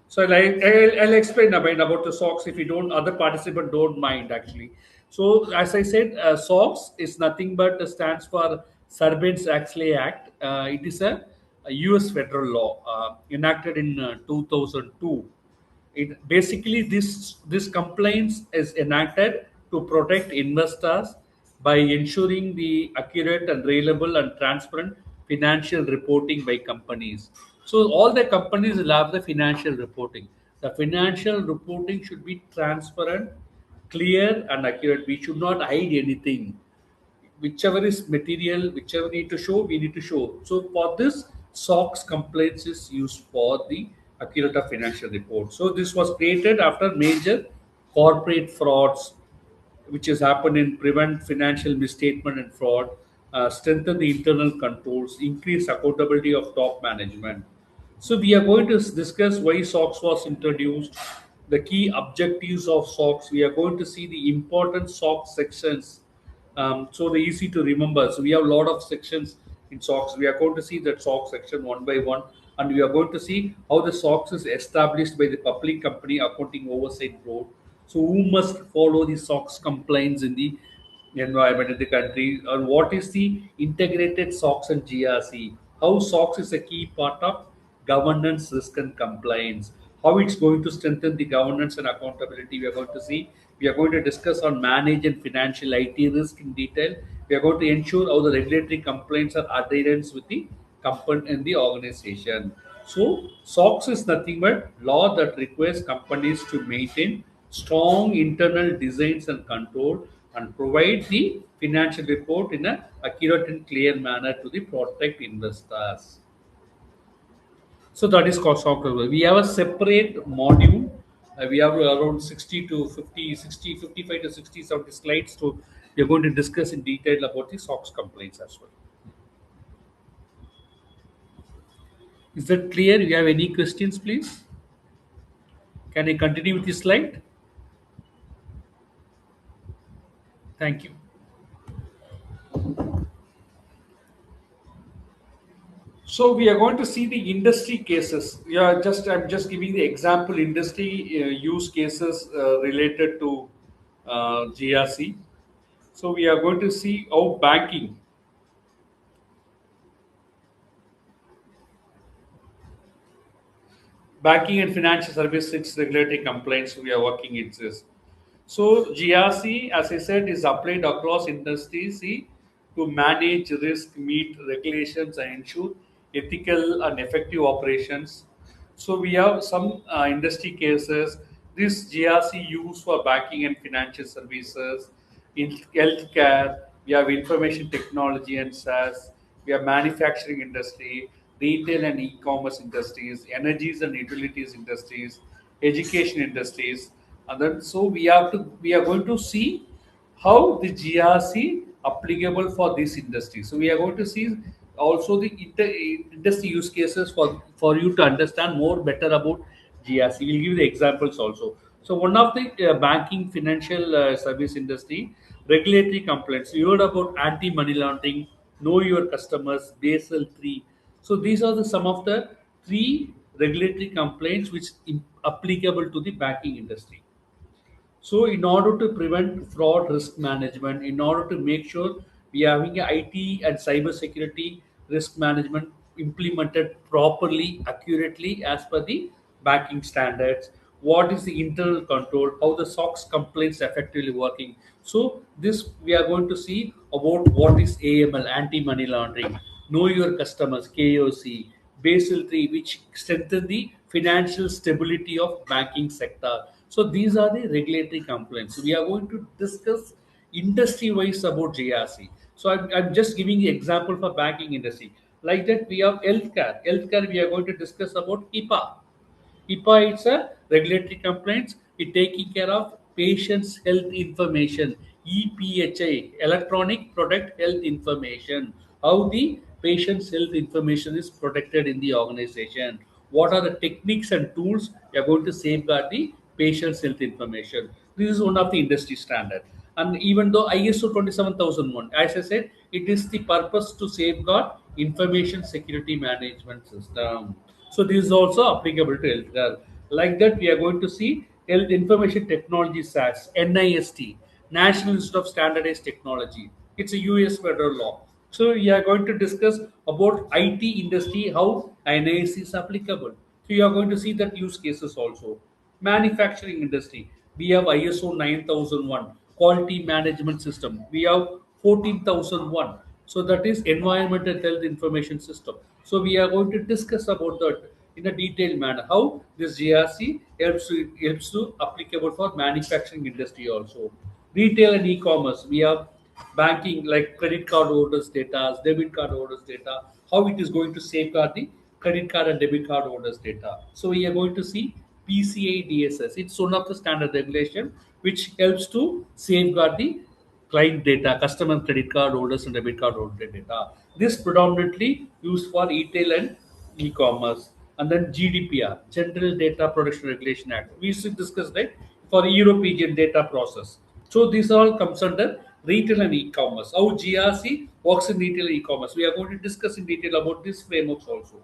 So I'll explain about the SOX if you don't, other participant don't mind actually. So as I said, SOX is nothing but stands for Sarbanes-Oxley Act. It is a U.S. federal law enacted in 2002. It basically this compliance is enacted to protect investors by ensuring the accurate and reliable and transparent financial reporting by companies. So all the companies will have the financial reporting. The financial reporting should be transparent, clear, and accurate. We should not hide anything. Whichever is material, whichever need to show, we need to show. So for this, SOX complaints is used for the accurate of financial report. So this was created after major corporate frauds which has happened in prevent financial misstatement and fraud, strengthen the internal controls, increase accountability of top management. So we are going to discuss why SOX was introduced, the key objectives of SOX. We are going to see the important SOX sections. So they're easy to remember. So we have a lot of sections in SOX. We are going to see that SOX section one by one, and we are going to see how the SOX is established by the Public Company Accounting Oversight Board. So who must follow the SOX compliance in the environment in the country, and what is the integrated SOX and GRC? How SOX is a key part of governance, risk, and compliance. How it's going to strengthen the governance and accountability. We are going to see. We are going to discuss on manage and financial IT risk in detail. We are going to ensure how the regulatory compliance are adherence with the company and the organization. So SOX is nothing but law that requires companies to maintain strong internal designs and control and provide the financial report in an accurate and clear manner to the protect investors. So that is called software. We have a separate module. We have around 60 to 50, 60, 55 to 60, 70 slides. So we are going to discuss in detail about the SOX complaints as well. Is that clear? You have any questions, please? Can I continue with the slide? Thank you. So we are going to see the industry cases. I'm just giving the example industry use cases related to GRC. So we are going to see how banking. banking and financial services regulatory compliance we are working in this. So GRC, as I said, is applied across industries to manage risk, meet regulations, and ensure ethical and effective operations. So we have some industry cases. This GRC used for banking and financial services, in healthcare. We have information technology and SaaS. We have manufacturing industry, retail and e-commerce industries, energies and utilities industries, education industries, and then so we are going to see how the GRC applicable for this industry. So we are going to see also the industry use cases for you to understand more better about GRC. We'll give the examples also. So one of the banking financial service industry regulatory complaints. You heard about anti-money laundering, know your customers, Basel 3. So these are the some of the three regulatory complaints which applicable to the banking industry. So, in order to prevent fraud risk management, in order to make sure we are having a IT and cyber security risk management implemented properly, accurately as per the banking standards, what is the internal control, how the SOX complaints effectively working. So, this we are going to see about what is AML, anti-money laundering, know your customers, KOC, Basel 3, which strengthen the financial stability of banking sector. So these are the regulatory complaints. We are going to discuss industry-wise about GRC. So I'm just giving the example for banking industry. Like that, we have healthcare. Healthcare, we are going to discuss about HIPAA. HIPAA is a regulatory complaints. It taking care of patient's health information. EPHI, Electronic Product Health Information. How the patient's health information is protected in the organization. What are the techniques and tools you are going to safeguard the patient's health information? This is one of the industry standard. And even though ISO 27001, as I said, it is the purpose to safeguard information security management system. So this is also applicable to healthcare. Like that, we are going to see Health Information Technology SaaS, NIST, National Institute of Standardized Technology. It's a US federal law. So we are going to discuss about IT industry, how NIST is applicable. So you are going to see that use cases also. Manufacturing industry, we have ISO 9001, quality management system. We have 14001. So that is environmental health information system. So we are going to discuss about that in a detailed manner. How this GRC helps to applicable for manufacturing industry also. Retail and e-commerce. We have banking like credit card holders data, debit card holders data, how it is going to safeguard the credit card and debit card holders data. So we are going to see PCI DSS. It's one of the standard regulation which helps to safeguard the client data, customer credit card holders and debit card holder data. This predominantly used for retail and e-commerce. And then GDPR, General Data Protection Regulation Act. We should discuss that for European data process. So these all comes under retail and e-commerce. How GRC works in retail and e-commerce. We are going to discuss in detail about these frameworks also.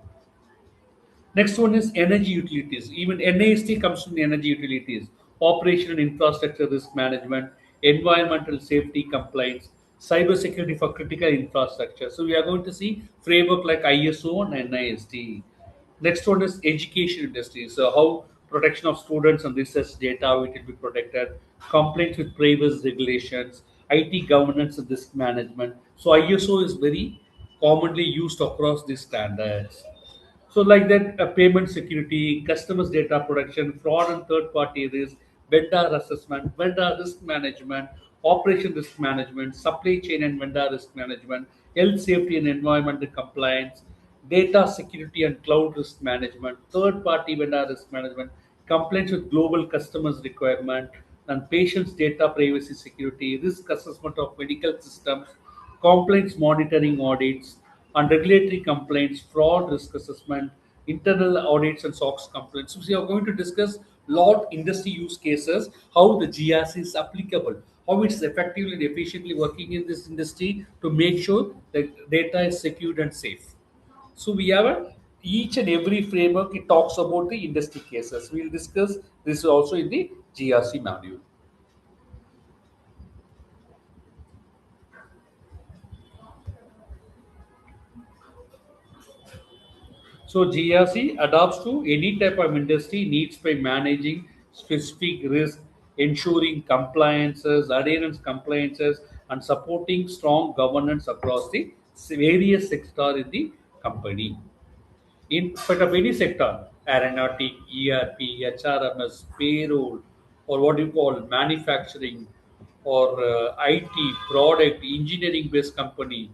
Next one is energy utilities. Even NIST comes from the energy utilities, operational infrastructure risk management, environmental safety compliance, cyber security for critical infrastructure. So we are going to see framework like ISO and NIST. Next one is education industry. So how protection of students and research data how it will be protected, compliance with privacy regulations, IT governance and risk management. So ISO is very commonly used across these standards. So, like that, payment security, customers' data protection, fraud and third-party risk, vendor assessment, vendor risk management, operation risk management, supply chain and vendor risk management, health safety and environmental compliance, data security and cloud risk management, third-party vendor risk management, compliance with global customers' requirement, and patients' data privacy security, risk assessment of medical systems, compliance monitoring audits, and regulatory complaints, fraud risk assessment, internal audits, and SOX complaints. So we are going to discuss lot industry use cases, how the GRC is applicable, how it's effectively and efficiently working in this industry to make sure that data is secured and safe. So we have each and every framework. It talks about the industry cases. We'll discuss this also in the GRC module. So GRC adapts to any type of industry needs by managing specific risk, ensuring compliances, adherence compliances, and supporting strong governance across the various sectors in the company. In fact, of any sector, aeronautic, ERP, HRMS, payroll, or what you call manufacturing, or IT, product, engineering-based company,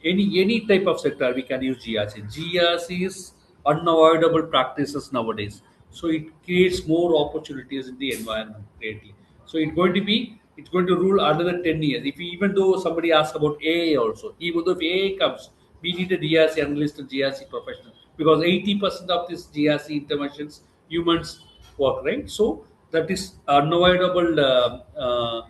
any type of sector, we can use GRC. GRC is unavoidable practices nowadays, so it creates more opportunities in the environment greatly. So it's going to rule another 10 years. If even though somebody asks about AI also, even though if AI comes, we need a GRC analyst and GRC professional, because 80% of this GRC interventions humans work, right? So that is unavoidable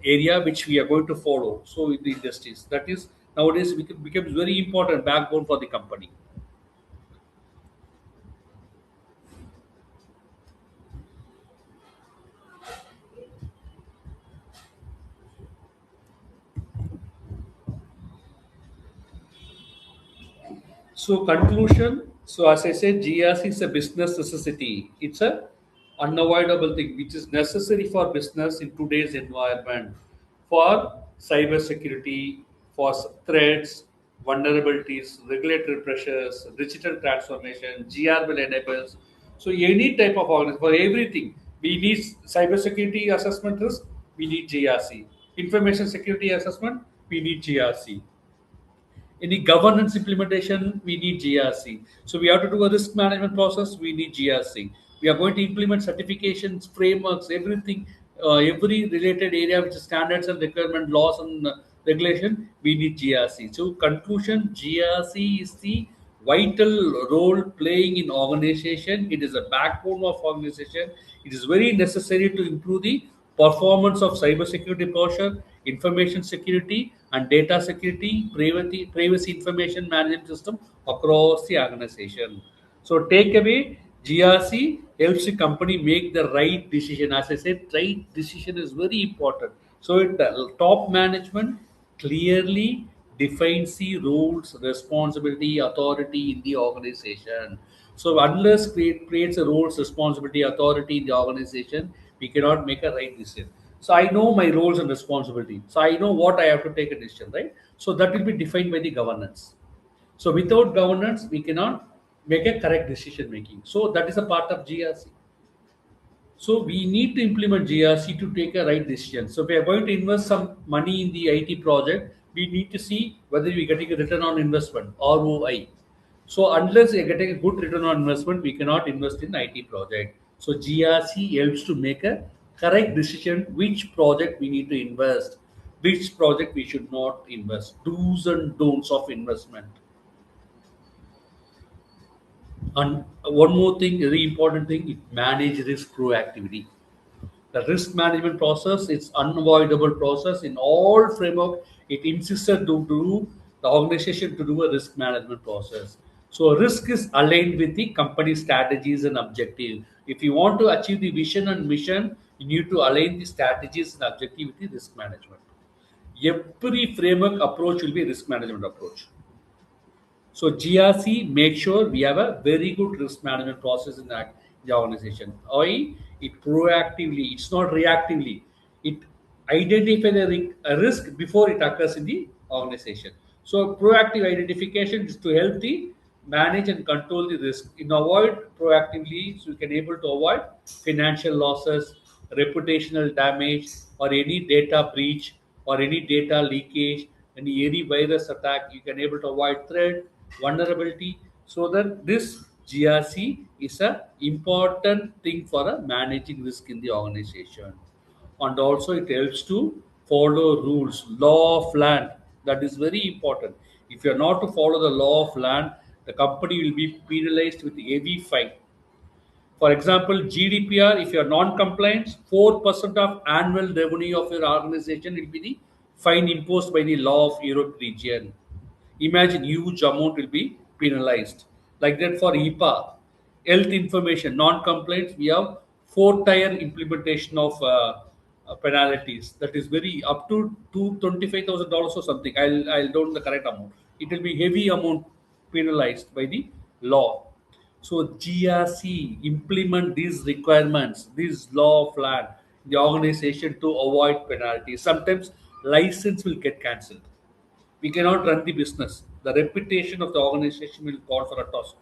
area which we are going to follow. So in the industries, that is nowadays becomes very important backbone for the company. So conclusion. So as I said, GRC is a business necessity. It's a unavoidable thing which is necessary for business in today's environment, for cyber security, for threats, vulnerabilities, regulatory pressures, digital transformation. GR will enable. So any type of organization for everything, we need cyber security assessment risk. We need GRC. Information security assessment. We need GRC. Any governance implementation, we need GRC. So we have to do a risk management process, we need GRC. We are going to implement certifications, frameworks, everything, every related area which is standards and requirement, laws and regulation, we need GRC. So conclusion, GRC is the vital role playing in organization. It is a backbone of organization. It is very necessary to improve the performance of cybersecurity posture, information security, and data security, privacy information management system across the organization. So takeaway, GRC helps the company make the right decision. As I said, right decision is very important. So the top management clearly defines the roles, responsibility, authority in the organization. So unless creates a roles, responsibility, authority in the organization, we cannot make a right decision. So I know my roles and responsibility. So I know what I have to take a decision, right? So that will be defined by the governance. So without governance, we cannot make a correct decision making. So that is a part of GRC. So we need to implement GRC to take a right decision. So if we are going to invest some money in the IT project, we need to see whether we are getting a return on investment, ROI. So unless we are getting a good return on investment, we cannot invest in IT project. So GRC helps to make a correct decision which project we need to invest, which project we should not invest, do's and don'ts of investment. And one more thing, very important thing, it manage risk proactivity. The risk management process is unavoidable process in all framework. It insisted to do the organization to do a risk management process. So risk is aligned with the company strategies and objective. If you want to achieve the vision and mission, you need to align the strategies and objective with the risk management. Every framework approach will be risk management approach. So GRC make sure we have a very good risk management process in the organization. I it proactively, it's not reactively. It identify a risk before it occurs in the organization. So proactive identification is to help the manage and control the risk. In avoid proactively, so you can able to avoid financial losses, reputational damage, or any data breach or any data leakage, any virus attack. You can able to avoid threat, vulnerability. So that this GRC is a important thing for a managing risk in the organization. And also it helps to follow rules, law of land. That is very important. If you are not to follow the law of land, the company will be penalized with heavy fine. For example, GDPR, if you are non-compliant, 4% of annual revenue of your organization will be the fine imposed by the law of Europe region. Imagine huge amount will be penalized. Like that for EPA, health information, non-compliance, we have four-tier implementation of penalties. That is very up to $25,000 or something. I'll don't know the correct amount. It will be heavy amount penalized by the law. So GRC implement these requirements, this law of land, the organization to avoid penalties. Sometimes license will get cancelled. We cannot run the business. The reputation of the organization will call for a toss.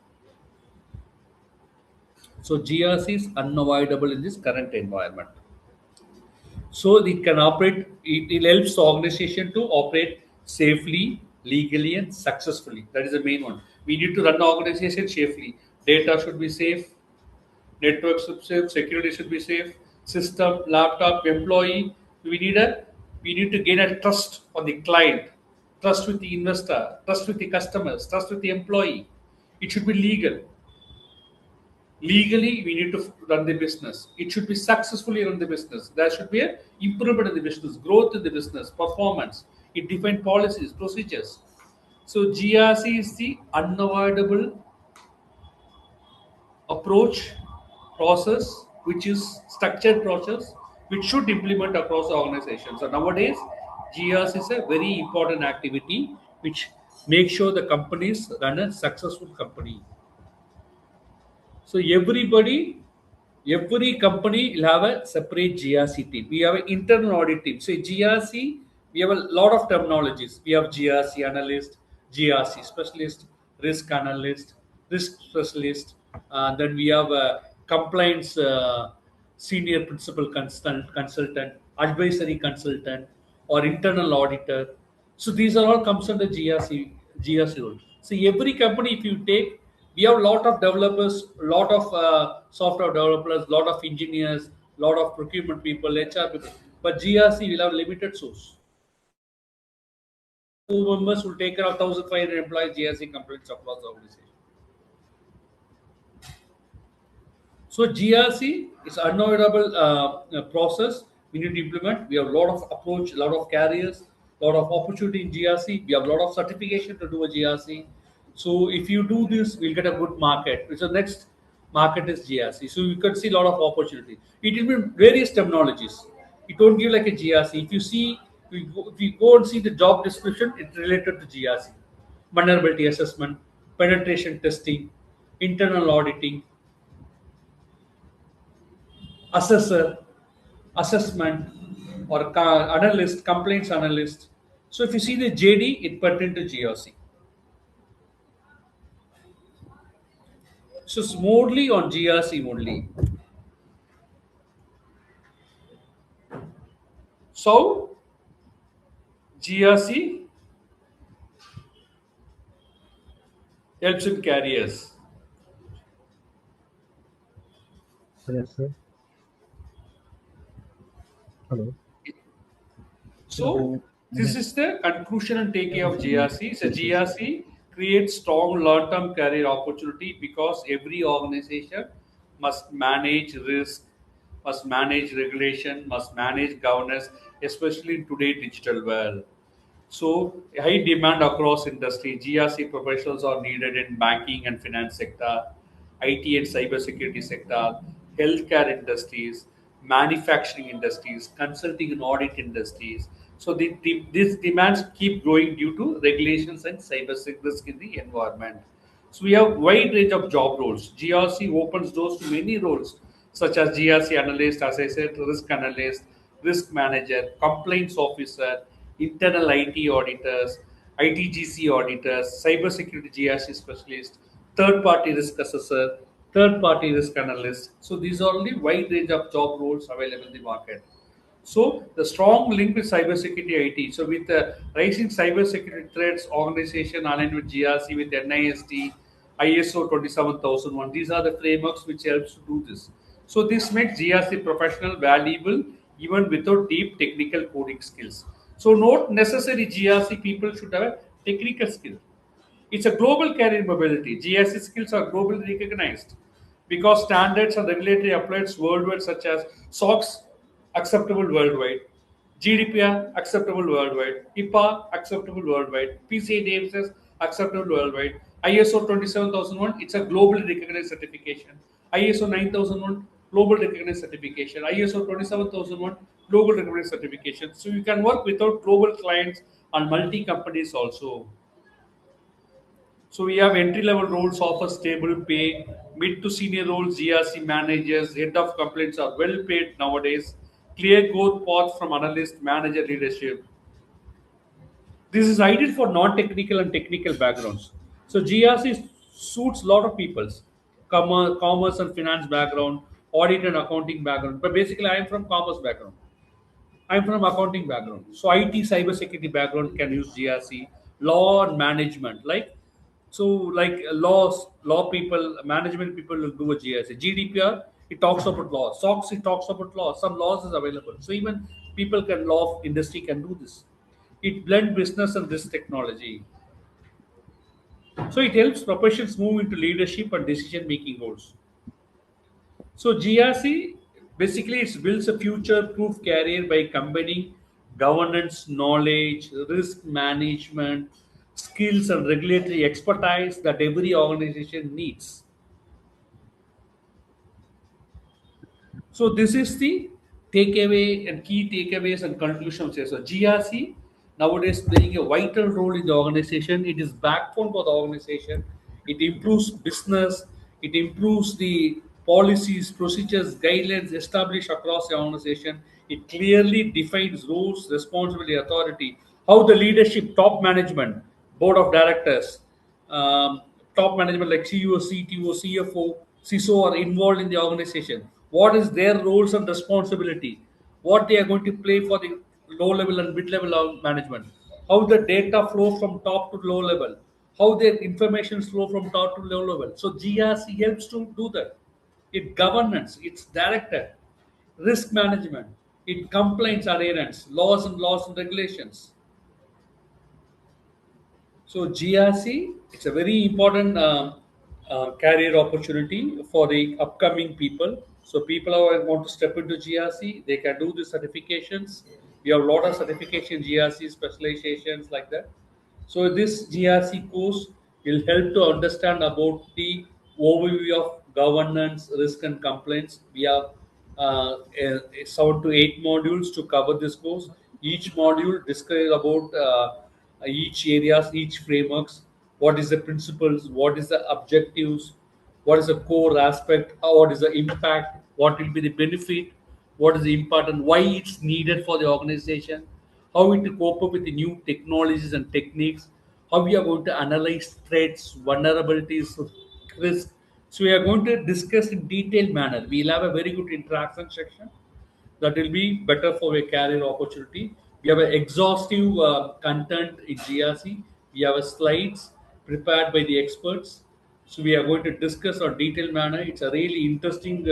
So GRC is unavoidable in this current environment. So it can operate, it helps the organization to operate safely, legally, and successfully. That is the main one. We need to run the organization safely. Data should be safe, network should be safe, security should be safe, system, laptop, employee. We need to gain a trust on the client, trust with the investor, trust with the customers, trust with the employee. It should be legal. Legally, we need to run the business. It should be successfully run the business. There should be a improvement in the business, growth in the business, performance. It defines policies, procedures. So GRC is the unavoidable approach, process, which is structured process, which should implement across the organization. So nowadays, GRC is a very important activity which makes sure the companies run a successful company. So every company will have a separate GRC team. We have an internal audit team. So GRC, we have a lot of terminologies. We have GRC analyst, GRC specialist, risk analyst, risk specialist. Then we have a compliance senior principal consultant, advisory consultant, or internal auditor. So these are all comes under GRC role. So every company, if you take, we have a lot of developers, a lot of software developers, a lot of engineers, a lot of procurement people, HR people. But GRC will have limited source. Two members will take care of 1,500 employees GRC complaints across the organization. So GRC is unavoidable process we need to implement. We have a lot of approach, a lot of carriers, a lot of opportunity in GRC. We have a lot of certification to do a GRC. So if you do this, we'll get a good market. So next market is GRC. So you can see a lot of opportunity. It will be various terminologies. It won't give like a GRC. If you see, if you go and see the job description, it's related to GRC. Vulnerability assessment, penetration testing, internal auditing, assessor, assessment, or analyst, complaints analyst. So if you see the JD, it pertains to GRC. So it's mostly on GRC only. So GRC helps in carriers. Yes, sir. Hello. So this is the conclusion and takeaway of GRC. So GRC creates strong long-term career opportunity because every organization must manage risk, must manage regulation, must manage governance, especially in today's digital world. So high demand across industry. GRC professionals are needed in banking and finance sector, IT and cybersecurity sector, healthcare industries, manufacturing industries, consulting and audit industries. So these demands keep growing due to regulations and cyber risk in the environment. So we have wide range of job roles. GRC opens doors to many roles such as GRC analyst, as I said, risk analyst, risk manager, complaints officer, internal IT auditors, ITGC auditors, cybersecurity GRC specialist, third-party risk assessor, third-party risk analyst. So these are only wide range of job roles available in the market. So the strong link with cybersecurity IT. So with the rising cybersecurity threats, organization aligned with GRC with NIST, ISO 27001. These are the frameworks which helps to do this. So this makes GRC professional valuable even without deep technical coding skills. So not necessary GRC people should have a technical skill. It's a global career mobility. GRC skills are globally recognized because standards and regulatory applies worldwide, such as SOX acceptable worldwide, GDPR acceptable worldwide, HIPAA acceptable worldwide, PCI DSS acceptable worldwide, ISO 27001 it's a globally recognized certification, ISO 9001 global recognized certification, ISO 27001 global recognized certification. So you can work without global clients and multi companies also. So we have entry level roles offer stable pay, mid to senior roles, GRC managers, head of complaints are well paid nowadays, clear growth path from analyst, manager leadership. This is ideal for non-technical and technical backgrounds. So GRC suits a lot of people's commerce and finance background, audit and accounting background. But basically, I am from commerce background. I'm from accounting background. So IT cybersecurity background can use GRC, law and management. Like law people, management people will do a GRC. GDPR, it talks about law. SOX, it talks about law. Some laws is available. So even people can law industry can do this. It blend business and this technology. So it helps professions move into leadership and decision making roles. So GRC basically it builds a future-proof career by combining governance, knowledge, risk management, skills, and regulatory expertise that every organization needs. So this is the takeaway and key takeaways and conclusions here. So GRC nowadays playing a vital role in the organization. It is backbone for the organization. It improves business. It improves the policies, procedures, guidelines established across the organization. It clearly defines roles, responsibility, authority. How the leadership, top management, board of directors, um, top management like CEO, CTO, CFO, CISO are involved in the organization. What is their roles and responsibility? What they are going to play for the low level and mid level of management? How the data flow from top to low level? How their information flow from top to low level? So GRC helps to do that. It governance, it's directed, risk management, it compliance adherence, laws and regulations. So GRC, it's a very important career opportunity for the upcoming people. So people who want to step into GRC, they can do the certifications. We have a lot of certification GRC specializations like that. So this GRC course will help to understand about the overview of governance, risk and compliance. We have 7 to 8 modules to cover this course. Each module discusses about each areas, each frameworks, what is the principles, what is the objectives, what is the core aspect, what is the impact, what will be the benefit, what is the important, why it's needed for the organization, how we to cope up with the new technologies and techniques, how we are going to analyze threats, vulnerabilities, risk. So we are going to discuss in detailed manner. We'll have a very good interaction section that will be better for a career opportunity. We have an exhaustive content in GRC. We have a slides prepared by the experts. So we are going to discuss on detailed manner. It's a really interesting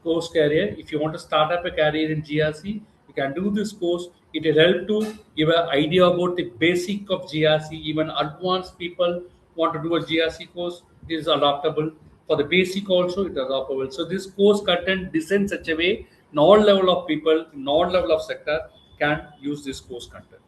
course career. If you want to start up a career in GRC, you can do this course. It will help to give an idea about the basic of GRC. Even advanced people want to do a GRC course, it is adaptable. For the basic also, it is adaptable. So this course content designed such a way, in all level of people, in all level of sector can use this course content.